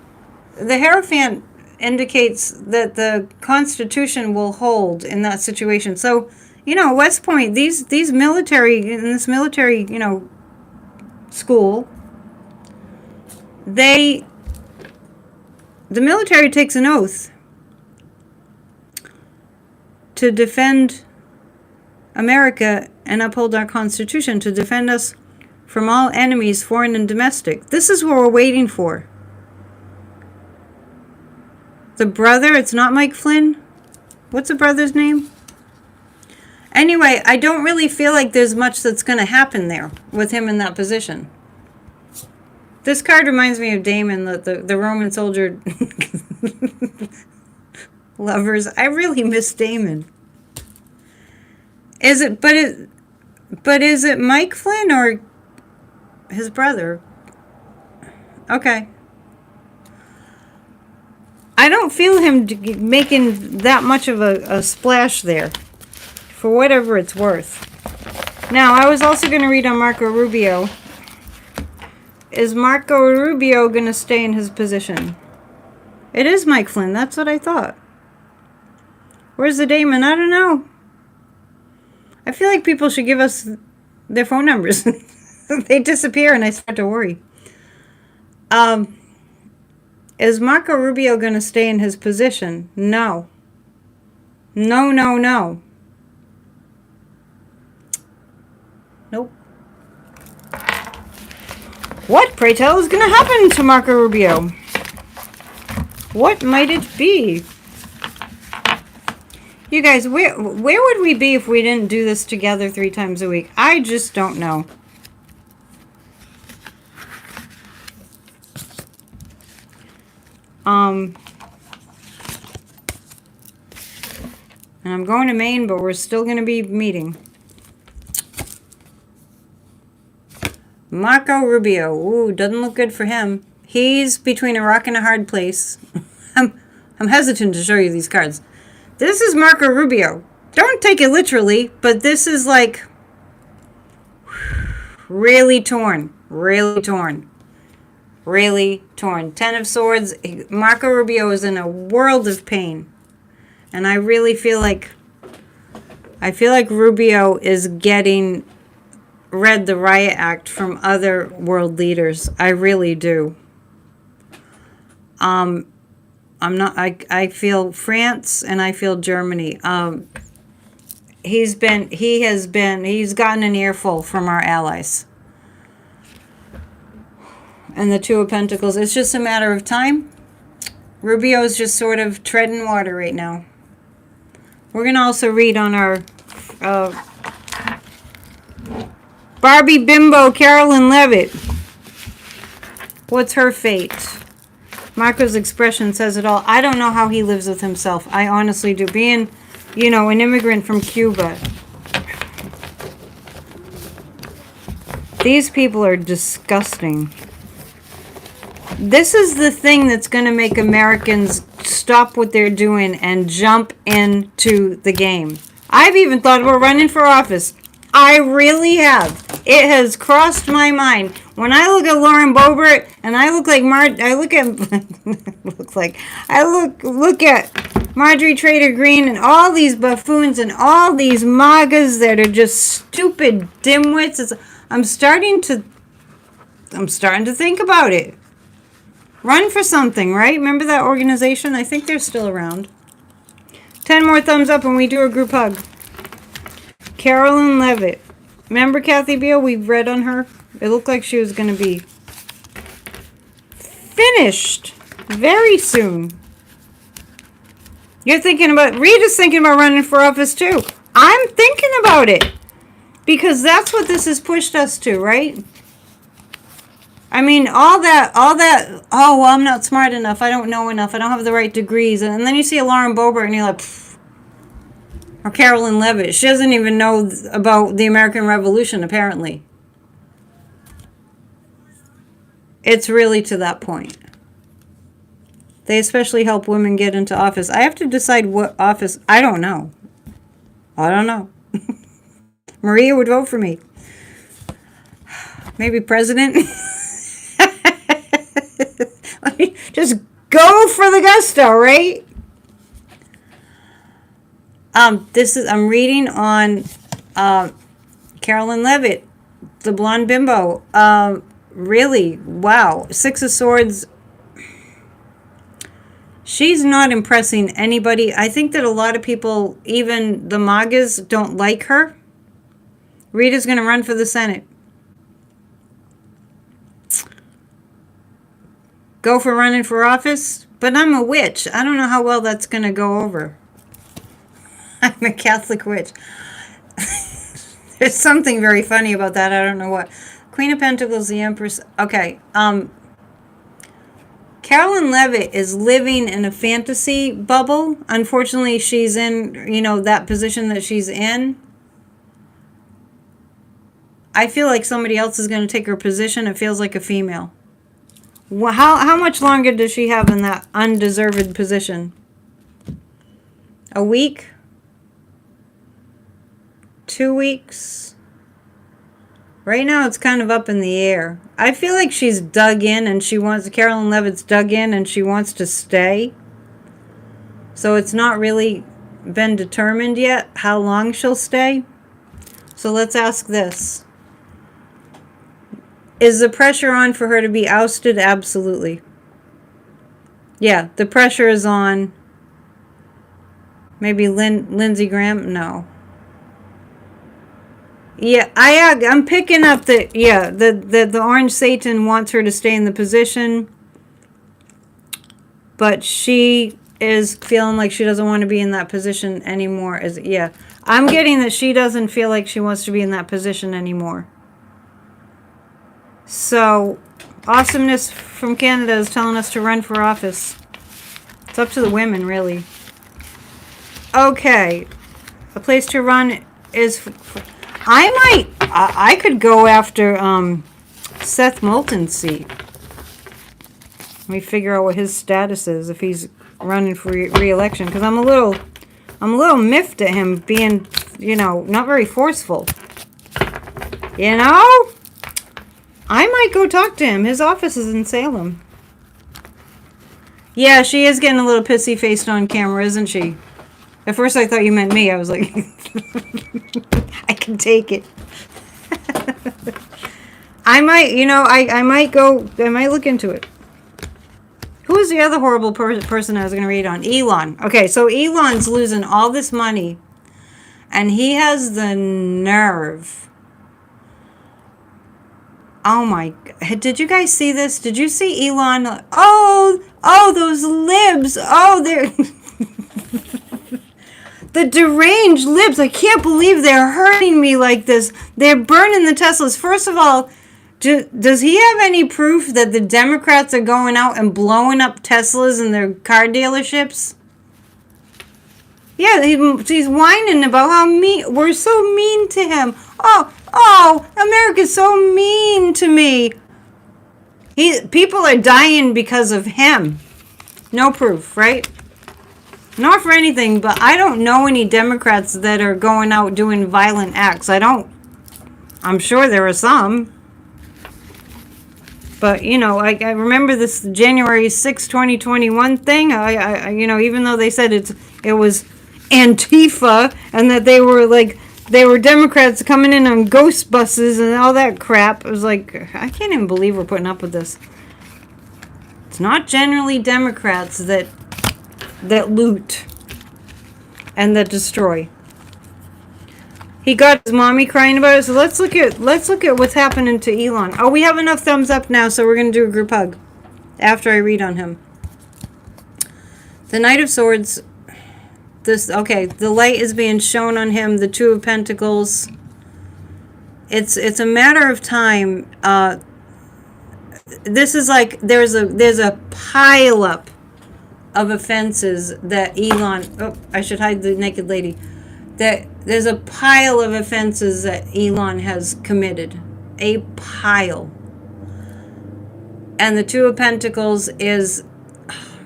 The Hierophant indicates that the Constitution will hold in that situation. So, West Point, these military, in this military, school, the military takes an oath to defend America and uphold our Constitution, to defend us from all enemies, foreign and domestic. This is what we're waiting for. The brother, it's not Mike Flynn. What's the brother's name? Anyway, I don't really feel like there's much that's going to happen there with him in that position. This card reminds me of Damon, the Roman soldier lovers. I really miss Damon. Is it Mike Flynn or his brother? Okay. I don't feel him making that much of a splash there, for whatever it's worth. Now, I was also going to read on Marco Rubio. Is Marco Rubio going to stay in his position? It is Mike Flynn. That's what I thought. Where's the Damon? I don't know. I feel like people should give us their phone numbers. They disappear and I start to worry. Is Marco Rubio going to stay in his position? No. No, no, no. Nope. What, pray tell, is going to happen to Marco Rubio? What might it be? You guys, where would we be if we didn't do this together 3 times a week? I just don't know. And I'm going to Maine, but we're still going to be meeting. Marco Rubio. Ooh, doesn't look good for him. He's between a rock and a hard place. I'm hesitant to show you these cards. This is Marco Rubio. Don't take it literally, but this is like really torn. Really torn. Really torn. 10 of Swords. Marco Rubio is in a world of pain. And I really feel like Rubio is getting read the Riot Act from other world leaders. I really do. I feel France and I feel Germany. He's gotten an earful from our allies. And the Two of Pentacles. It's just a matter of time. Rubio is just sort of treading water right now. We're going to also read on our Barbie Bimbo, Carolyn Levitt. What's her fate? Marco's expression says it all. I don't know how he lives with himself. I honestly do. Being, an immigrant from Cuba. These people are disgusting. This is the thing that's going to make Americans stop what they're doing and jump into the game. I've even thought about running for office. I really have. It has crossed my mind. When I look at Lauren Boebert and I look like look at Marjorie Trader Green and all these buffoons and all these MAGAs that are just stupid dimwits. I'm starting to think about it. Run for something, right? Remember that organization? I think they're still around. 10 more thumbs up and we do a group hug. Carolyn Levitt. Remember Kathy Beale? We read on her. It looked like she was going to be finished very soon. Rita's thinking about running for office too. I'm thinking about it. Because that's what this has pushed us to, right? I mean, all that, oh, well, I'm not smart enough. I don't know enough. I don't have the right degrees. And then you see a Lauren Boebert and you're like, pfft. Or Carolyn Levitt. She doesn't even know about the American Revolution, apparently. It's really to that point. They especially help women get into office. I have to decide what office. I don't know. Maria would vote for me. Maybe president. Let me just go for the gusto, right? I'm reading on Carolyn Levitt, the blonde bimbo. Really, wow. Six of Swords. She's not impressing anybody. I think that a lot of people, even the MAGAs, don't like her. Rita's going to run for the Senate. Go for running for office? But I'm a witch. I don't know how well that's going to go over. I'm a Catholic witch. There's something very funny about that. I don't know what. Queen of Pentacles, the Empress. Okay. Carolyn Levitt is living in a fantasy bubble. Unfortunately, she's in, that position that she's in. I feel like somebody else is going to take her position. It feels like a female. Well, how much longer does she have in that undeserved position? A week? 2 weeks? Right now it's kind of up in the air. I feel like she's dug in and Carolyn Levitt's dug in and she wants to stay. So it's not really been determined yet how long she'll stay. So let's ask this. Is the pressure on for her to be ousted? Absolutely. Yeah, the pressure is on. Maybe Lindsey Graham? No. Yeah, I'm picking up that, the Orange Satan wants her to stay in the position. But she is feeling like she doesn't want to be in that position anymore. I'm getting that she doesn't feel like she wants to be in that position anymore. So, Awesomeness from Canada is telling us to run for office. It's up to the women, really. Okay. A place to run is... I could go after Seth Moulton's seat. Let me figure out what his status is if he's running for re-election. Because I'm a little miffed at him being, not very forceful. I might go talk to him. His office is in Salem. Yeah, she is getting a little pissy-faced on camera, isn't she? At first I thought you meant me. I was like, I can take it. I might, I might look into it. Who is the other horrible person I was going to read on? Elon. Okay, so Elon's losing all this money. And he has the nerve. Oh my, did you guys see this? Did you see Elon? Oh, those libs. Oh, they're... The deranged libs. I can't believe they're hurting me like this. They're burning the Teslas. First of all, does he have any proof that the Democrats are going out and blowing up Teslas in their car dealerships? Yeah, he's whining about how we're so mean to him. Oh, America's so mean to me. People are dying because of him. No proof, right? Not for anything, but I don't know any Democrats that are going out doing violent acts. I'm sure there are some. But, I remember this January 6, 2021 thing. Even though they said it was Antifa and that they were Democrats coming in on ghost buses and all that crap. It was like, I can't even believe we're putting up with this. It's not generally Democrats that loot and that destroy. He got his mommy crying about it. So let's look at what's happening to Elon. Oh, we have enough thumbs up now, so we're gonna do a group hug after I read on him. The Knight of Swords. The light is being shown on him. The Two of Pentacles. It's a matter of time. This is like there's a pile up of offenses that Elon... Oh, I should hide the naked lady. That there's a pile of offenses that Elon has committed. A pile. And the Two of Pentacles is...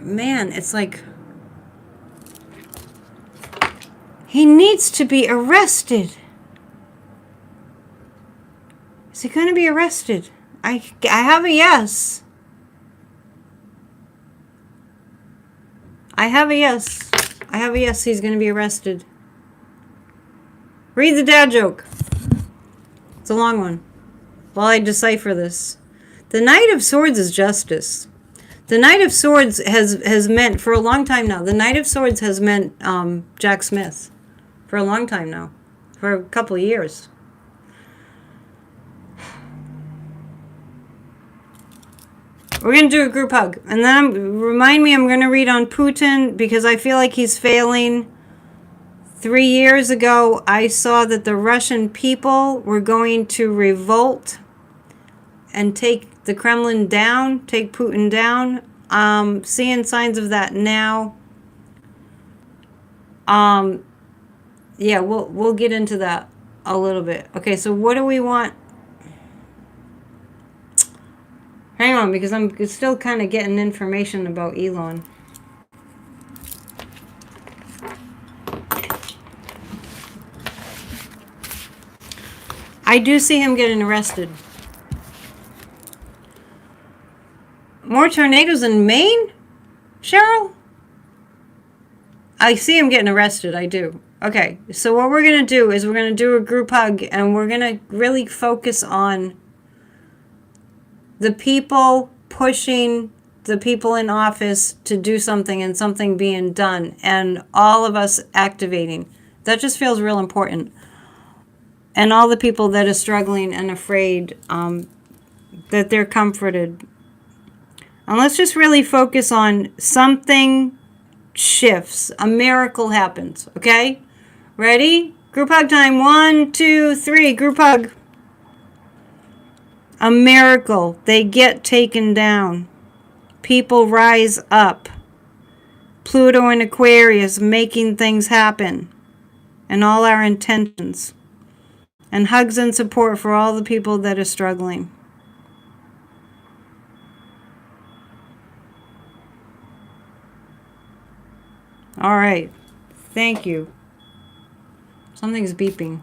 man, it's like... he needs to be arrested. he going to be arrested? I have a yes. I have a yes. I have a yes, he's going to be arrested. Read the dad joke. It's a long one. While I decipher this. The Knight of Swords is justice. The Knight of Swords has meant, for a long time now, the Knight of Swords has meant Jack Smith. For a long time now. For a couple of years. We're going to do a group hug. And then remind me, I'm going to read on Putin because I feel like he's failing. 3 years ago, I saw that the Russian people were going to revolt and take the Kremlin down, take Putin down. Seeing signs of that now. Yeah, we'll get into that a little bit. Okay, so what do we want? Hang on, because I'm still kind of getting information about Elon. I do see him getting arrested. More tornadoes in Maine? Cheryl? I see him getting arrested, I do. Okay, so what we're going to do is we're going to do a group hug, and we're going to really focus on the people pushing the people in office to do something and something being done, and all of us activating. That just feels real important. And all the people that are struggling and afraid, that they're comforted. And let's just really focus on something shifts. A miracle happens. Okay? Ready? Group hug time. 1, 2, 3. Group hug. A miracle. They get taken down. People rise up. Pluto and Aquarius making things happen. And all our intentions. And hugs and support for all the people that are struggling. All right. Thank you. Something's beeping.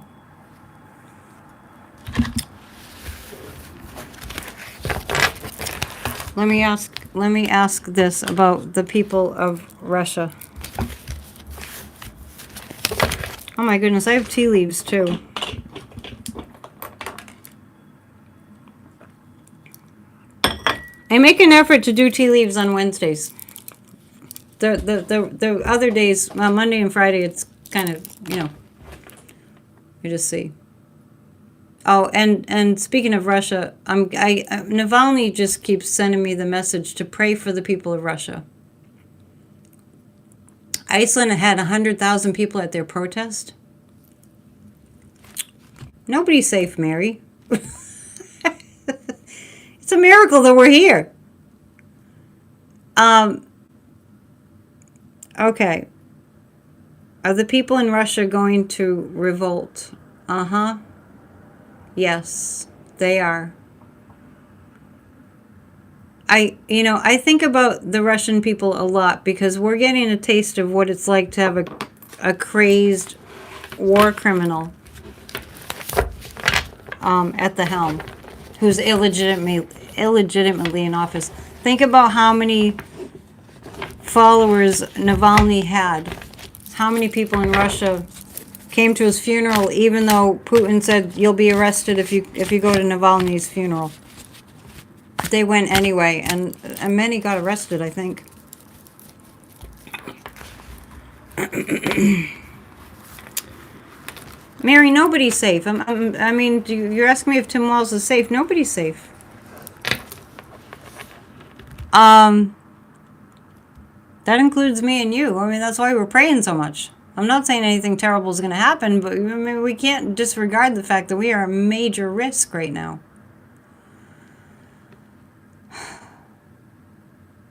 Let me ask this about the people of Russia. Oh my goodness, I have tea leaves too. I make an effort to do tea leaves on Wednesdays. The other days, Monday and Friday, it's kind of, you just see. Oh, and speaking of Russia, Navalny just keeps sending me the message to pray for the people of Russia. Iceland had 100,000 people at their protest. Nobody's safe, Mary. It's a miracle that we're here. Okay. Are the people in Russia going to revolt? Uh-huh. Yes, they are. I think about the Russian people a lot because we're getting a taste of what it's like to have a crazed war criminal at the helm who's illegitimately in office. Think about how many followers Navalny had. How many people in Russia came to his funeral, even though Putin said you'll be arrested if you go to Navalny's funeral. They went anyway, and many got arrested, I think. Mary, nobody's safe. I mean, you're asking me if Tim Walz is safe. Nobody's safe. That includes me and you. I mean, that's why we're praying so much. I'm not saying anything terrible is going to happen, but I mean, we can't disregard the fact that we are a major risk right now.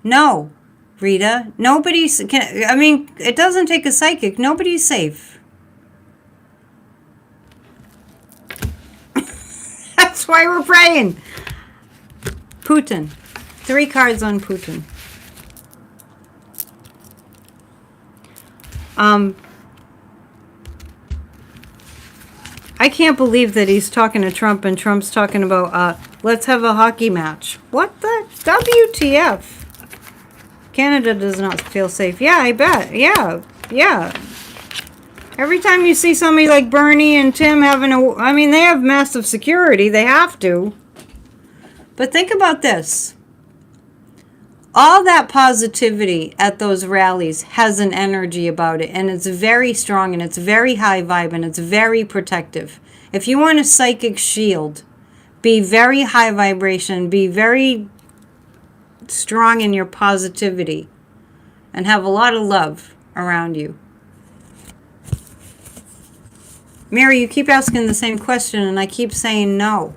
No, Rita. Nobody's... it doesn't take a psychic. Nobody's safe. That's why we're praying. Putin. 3 cards on Putin. I can't believe that he's talking to Trump and Trump's talking about, let's have a hockey match. What the? WTF? Canada does not feel safe. Yeah, I bet. Yeah, yeah. Every time you see somebody like Bernie and Tim having I mean, they have massive security. They have to. But think about this. All that positivity at those rallies has an energy about it, and it's very strong, and it's very high vibe, and it's very protective. If you want a psychic shield, be very high vibration, be very strong in your positivity, and have a lot of love around you. Mary, you keep asking the same question, and I keep saying no.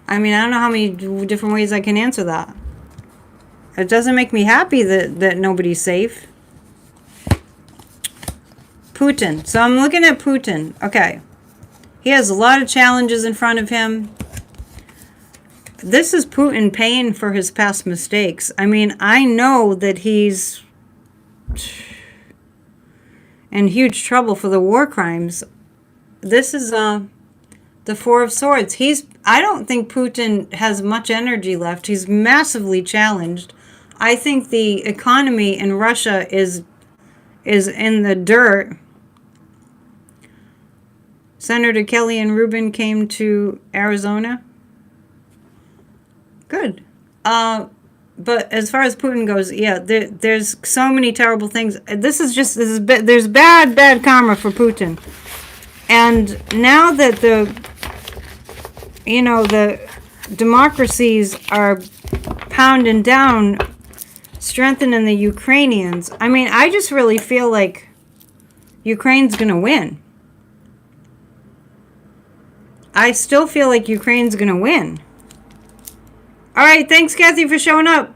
I mean, I don't know how many different ways I can answer that. It doesn't make me happy that nobody's safe. Putin. So I'm looking at Putin. Okay. He has a lot of challenges in front of him. This is Putin paying for his past mistakes. I mean, I know that he's in huge trouble for the war crimes. This is the Four of Swords. I don't think Putin has much energy left. He's massively challenged. I think the economy in Russia is in the dirt. Senator Kelly and Rubin came to Arizona. Good. But as far as Putin goes, yeah, there's so many terrible things. There's bad karma for Putin. And now that the democracies are pounding down, strengthening the Ukrainians. I mean, I just really feel like Ukraine's going to win. I still feel like Ukraine's going to win. All right, thanks, Kathy, for showing up.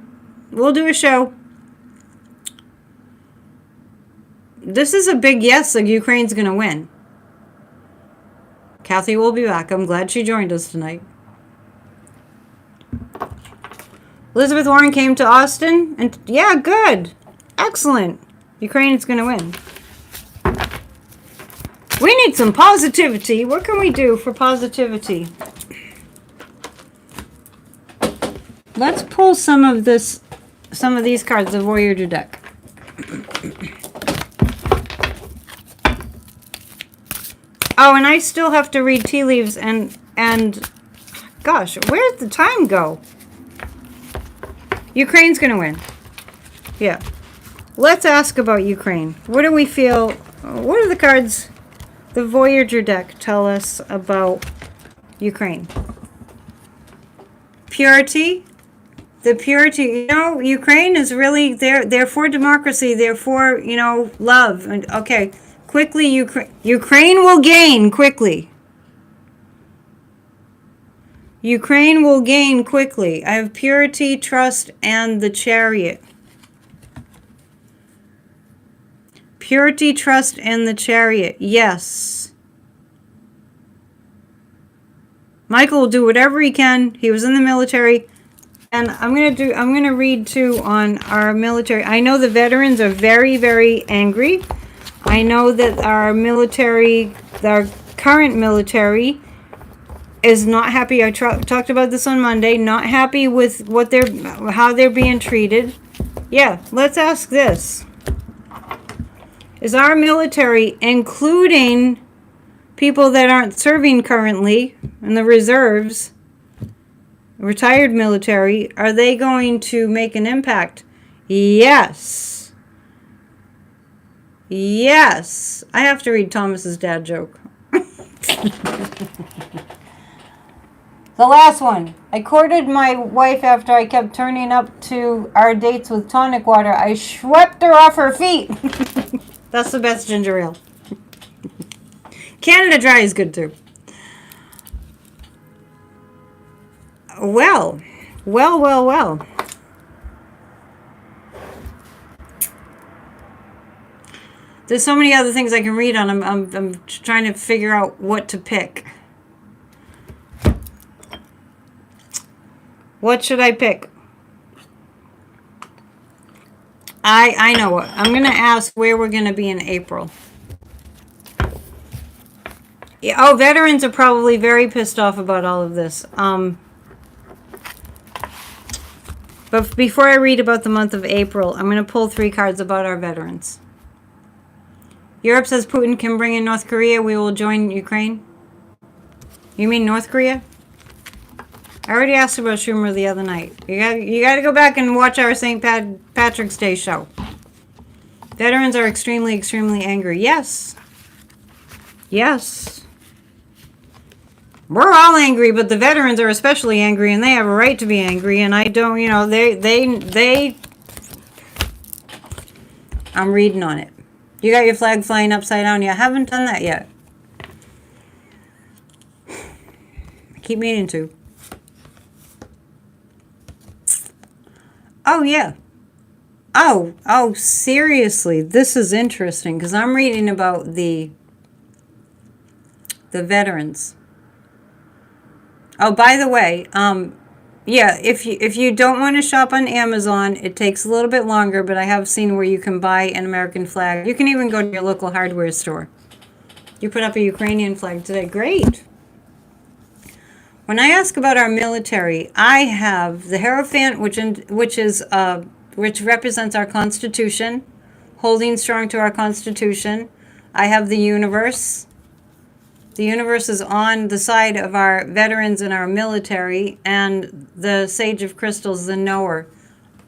We'll do a show. This is a big yes, like Ukraine's going to win. Kathy will be back. I'm glad she joined us tonight. Elizabeth Warren came to Austin, and yeah, good. Excellent. Ukraine's going to win. We need some positivity. What can we do for positivity? Let's pull some of these cards, the Voyager deck. Oh, and I still have to read tea leaves and gosh, where'd the time go? Ukraine's going to win. Yeah. Let's ask about Ukraine. What do we feel? What do the cards, the Voyager deck, tell us about Ukraine? Purity. The purity, Ukraine is really, they're for democracy. They're for, love. And okay, quickly, Ukraine will gain quickly. Ukraine will gain quickly. I have purity, trust, and the Chariot. Purity, trust, and the Chariot. Yes. Michael will do whatever he can. He was in the military. And I'm gonna read too on our military. I know the veterans are very, very angry. I know that our current military is not happy. I talked about this on Monday. Not happy with how they're being treated. Yeah, let's ask this. Is our military, including people that aren't serving currently in the reserves, retired military, are they going to make an impact? Yes. Yes. I have to read Thomas's dad joke. The last one. I courted my wife after I kept turning up to our dates with tonic water. I swept her off her feet. That's the best ginger ale. Canada Dry is good too. Well. There's so many other things I can read on. I'm trying to figure out what to pick. What should I pick? I know what. I'm going to ask where we're going to be in April. Yeah, oh, veterans are probably very pissed off about all of this. But before I read about the month of April, I'm going to pull 3 cards about our veterans. Europe says Putin can bring in North Korea. We will join Ukraine. You mean North Korea? I already asked about Schumer the other night. You got to go back and watch our St. Patrick's Day show. Veterans are extremely, extremely angry. Yes. Yes. We're all angry, but the veterans are especially angry, and they have a right to be angry, and I don't, you know, I'm reading on it. You got your flag flying upside down. You haven't done that yet. I keep meaning to. Oh, yeah. Oh, seriously. This is interesting, because I'm reading about the veterans. Oh, by the way, yeah, if you don't want to shop on Amazon, it takes a little bit longer, but I have seen where you can buy an American flag. You can even go to your local hardware store. You put up a Ukrainian flag today. Great. When I ask about our military, I have the Hierophant, which represents our Constitution, holding strong to our Constitution. I have the universe. The universe is on the side of our veterans and our military, and the Sage of Crystals, the knower.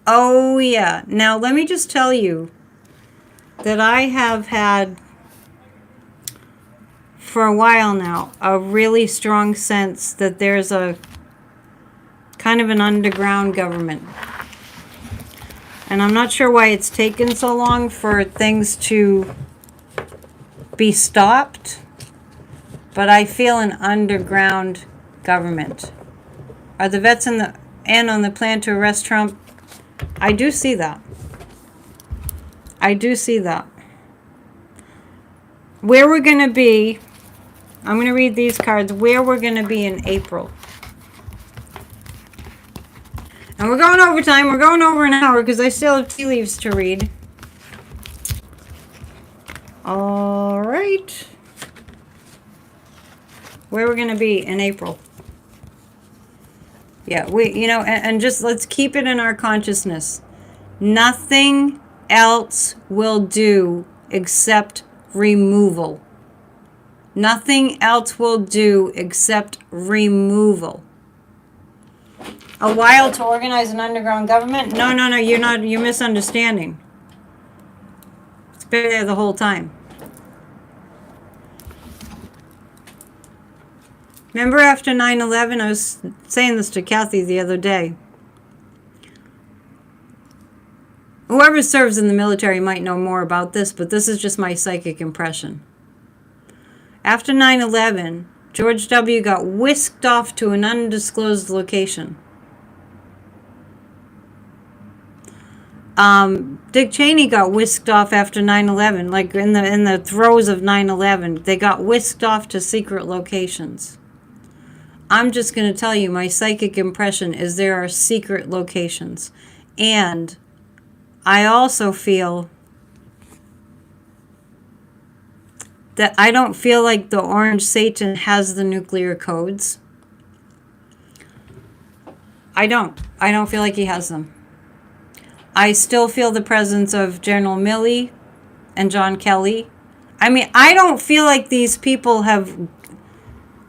Oh, yeah. Now, let me just tell you that I have had, for a while now, a really strong sense that there's a kind of an underground government. And I'm not sure why it's taken so long for things to be stopped. But I feel an underground government. Are the vets in on the plan to arrest Trump? I do see that. I do see that. Where we're going to be, I'm going to read these cards, where we're going to be in April. And we're going over time. We're going over an hour because I still have tea leaves to read. All right. Where we're going to be in April. Yeah, and just let's keep it in our consciousness. Nothing else will do except removal. Nothing else will do except removal. A while to organize an underground government? No, you're misunderstanding. It's been there the whole time. Remember after 9/11, I was saying this to Kathy the other day. Whoever serves in the military might know more about this, but this is just my psychic impression. After 9/11, George W. got whisked off to an undisclosed location. Dick Cheney got whisked off after 9/11, like in the throes of 9/11. They got whisked off to secret locations. I'm just going to tell you, my psychic impression is there are secret locations. And I also feel that I don't feel like the Orange Satan has the nuclear codes. I don't feel like he has them. I still feel the presence of General Milley and John Kelly. I mean, I don't feel like these people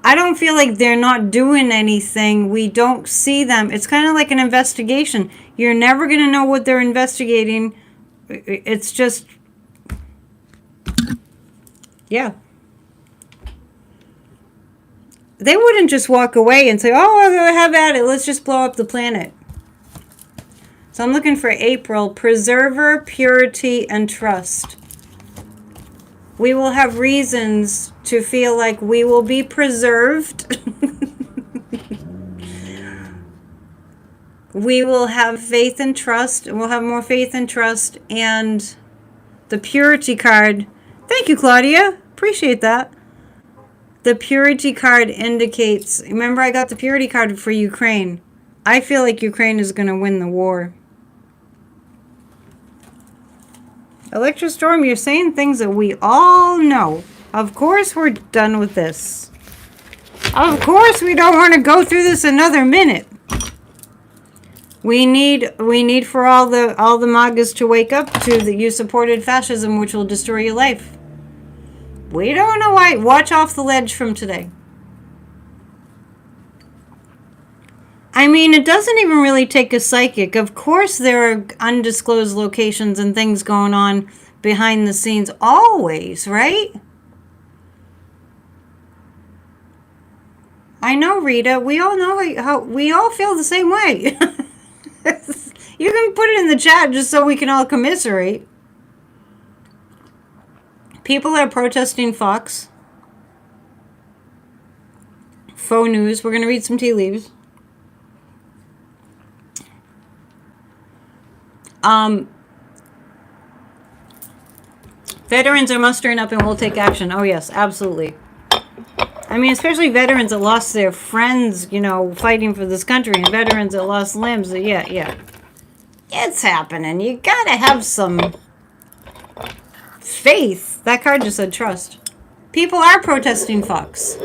I don't feel like they're not doing anything. We don't see them. It's kind of like an investigation. You're never going to know what they're investigating. It's just, yeah. They wouldn't just walk away and say, oh, have at it. Let's just blow up the planet. So I'm looking for April. Preserver, purity, and trust. We will have reasons to feel like we will be preserved. We will have faith and trust. We'll have more faith and trust. And the purity card. Thank you, Claudia. Appreciate that. The purity card indicates, remember I got the purity card for Ukraine. I feel like Ukraine is going to win the war. Electrostorm, you're saying things that we all know. Of course we're done with this. Of course we don't want to go through this another minute. We need for all the MAGAs to wake up to that you supported fascism, which will destroy your life. We don't know why. Watch off the ledge from today. I mean, it doesn't even really take a psychic. Of course there are undisclosed locations and things going on behind the scenes always, right? I know, Rita. We all know how we all feel the same way. You can put it in the chat just so we can all commiserate. People are protesting Fox. Faux news. We're going to read some tea leaves. Veterans are mustering up and will take action. Oh, yes, absolutely. I mean, especially veterans that lost their friends, you know, fighting for this country, and veterans that lost limbs. Yeah. It's happening. You gotta have some faith. That card just said trust. People are protesting Fox.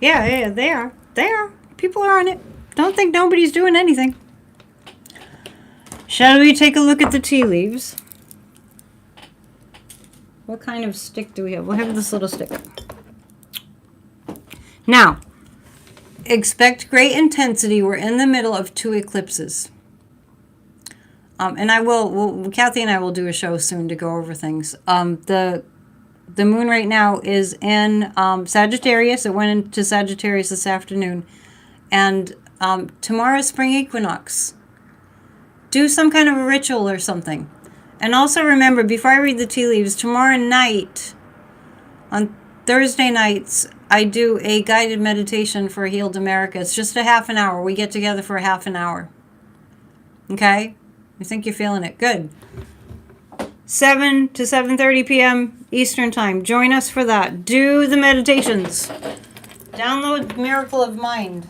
Yeah, they are. They are. People are on it. Don't think nobody's doing anything. Shall we take a look at the tea leaves? What kind of stick do we have? We'll have this little stick. Now, expect great intensity. We're in the middle of 2 eclipses. And Kathy and I will do a show soon to go over things. The moon right now is in Sagittarius. It went into Sagittarius this afternoon. And tomorrow's spring equinox. Do some kind of a ritual or something. And also remember, before I read the tea leaves, tomorrow night, on Thursday nights, I do a guided meditation for Healed America. It's just a half an hour. We get together for a half an hour. Okay? I think you're feeling it. Good. 7 to 7:30 p.m. Eastern Time. Join us for that. Do the meditations. Download Miracle of Mind.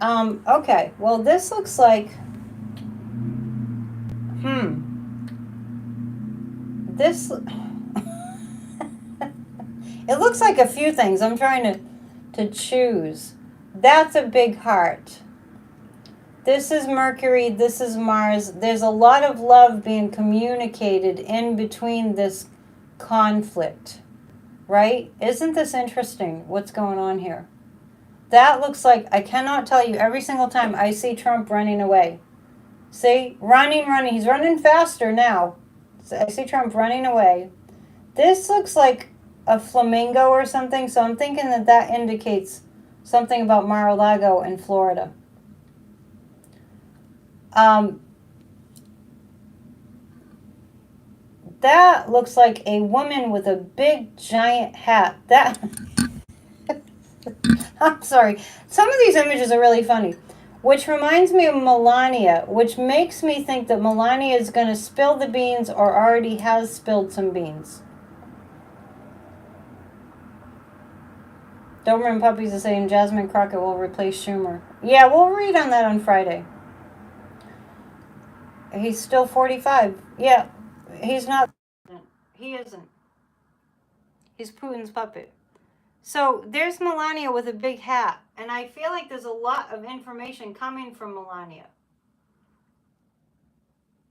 Okay. Well, this looks like... This... It looks like a few things. I'm trying to choose. That's a big heart. This is Mercury. This is Mars. There's a lot of love being communicated in between this conflict, right? Isn't this interesting what's going on here? That looks like, I cannot tell you, every single time I see Trump running away. See? Running. He's running faster now. I see Trump running away. This looks like a flamingo or something, so I'm thinking that indicates something about Mar-a-Lago in Florida. That looks like a woman with a big giant hat. That I'm sorry. Some of these images are really funny. Which reminds me of Melania, which makes me think that Melania is going to spill the beans or already has spilled some beans. Doberman puppies are saying Jasmine Crockett will replace Schumer. Yeah, we'll read on that on Friday. He's still 45. Yeah, he's not. He isn't. He's Putin's puppet. So there's Melania with a big hat. And I feel like there's a lot of information coming from Melania.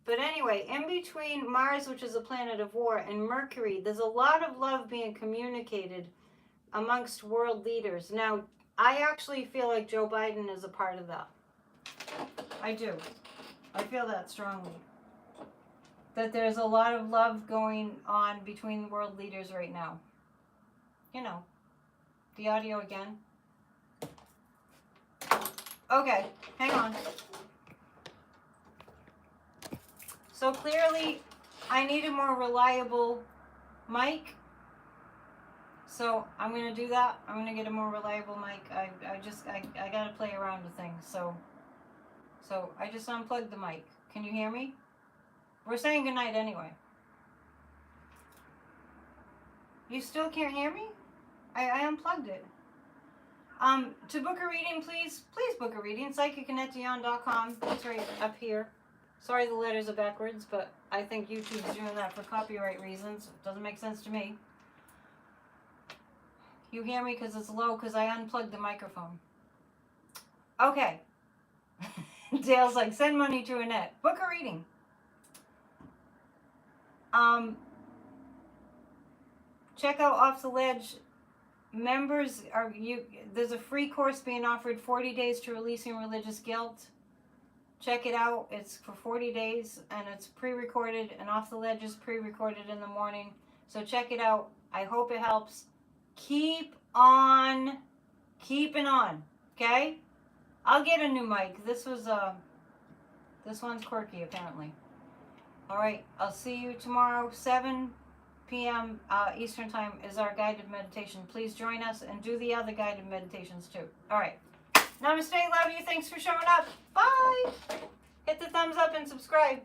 But anyway, in between Mars, which is a planet of war, and Mercury, there's a lot of love being communicated amongst world leaders. Now, I actually feel like Joe Biden is a part of that. I do. I feel that strongly. That there's a lot of love going on between world leaders right now. You know, the audio again. Okay, hang on. So clearly, I need a more reliable mic. So I'm going to do that. I'm going to get a more reliable mic. I got to play around with things. So I just unplugged the mic. Can you hear me? We're saying goodnight anyway. You still can't hear me? I unplugged it. To book a reading, please book a reading. PsychicAndEtion.com. It's right up here. Sorry the letters are backwards, but I think YouTube's doing that for copyright reasons. It doesn't make sense to me. You hear me because it's low because I unplugged the microphone. Okay. Dale's like, send money to Annette. Book a reading. Check out Off the Ledge. Members are you. There's a free course being offered, 40 days to releasing religious guilt. Check it out. It's for 40 days and it's pre-recorded, and Off the Ledge is pre-recorded in the morning. So check it out. I hope it helps. Keep on keeping on. Okay? I'll get a new mic. This one's quirky apparently. All right. I'll see you tomorrow, 7 p.m. Eastern time is our guided meditation. Please join us and do the other guided meditations too. All right. Namaste. Love you. Thanks for showing up. Bye. Hit the thumbs up and subscribe.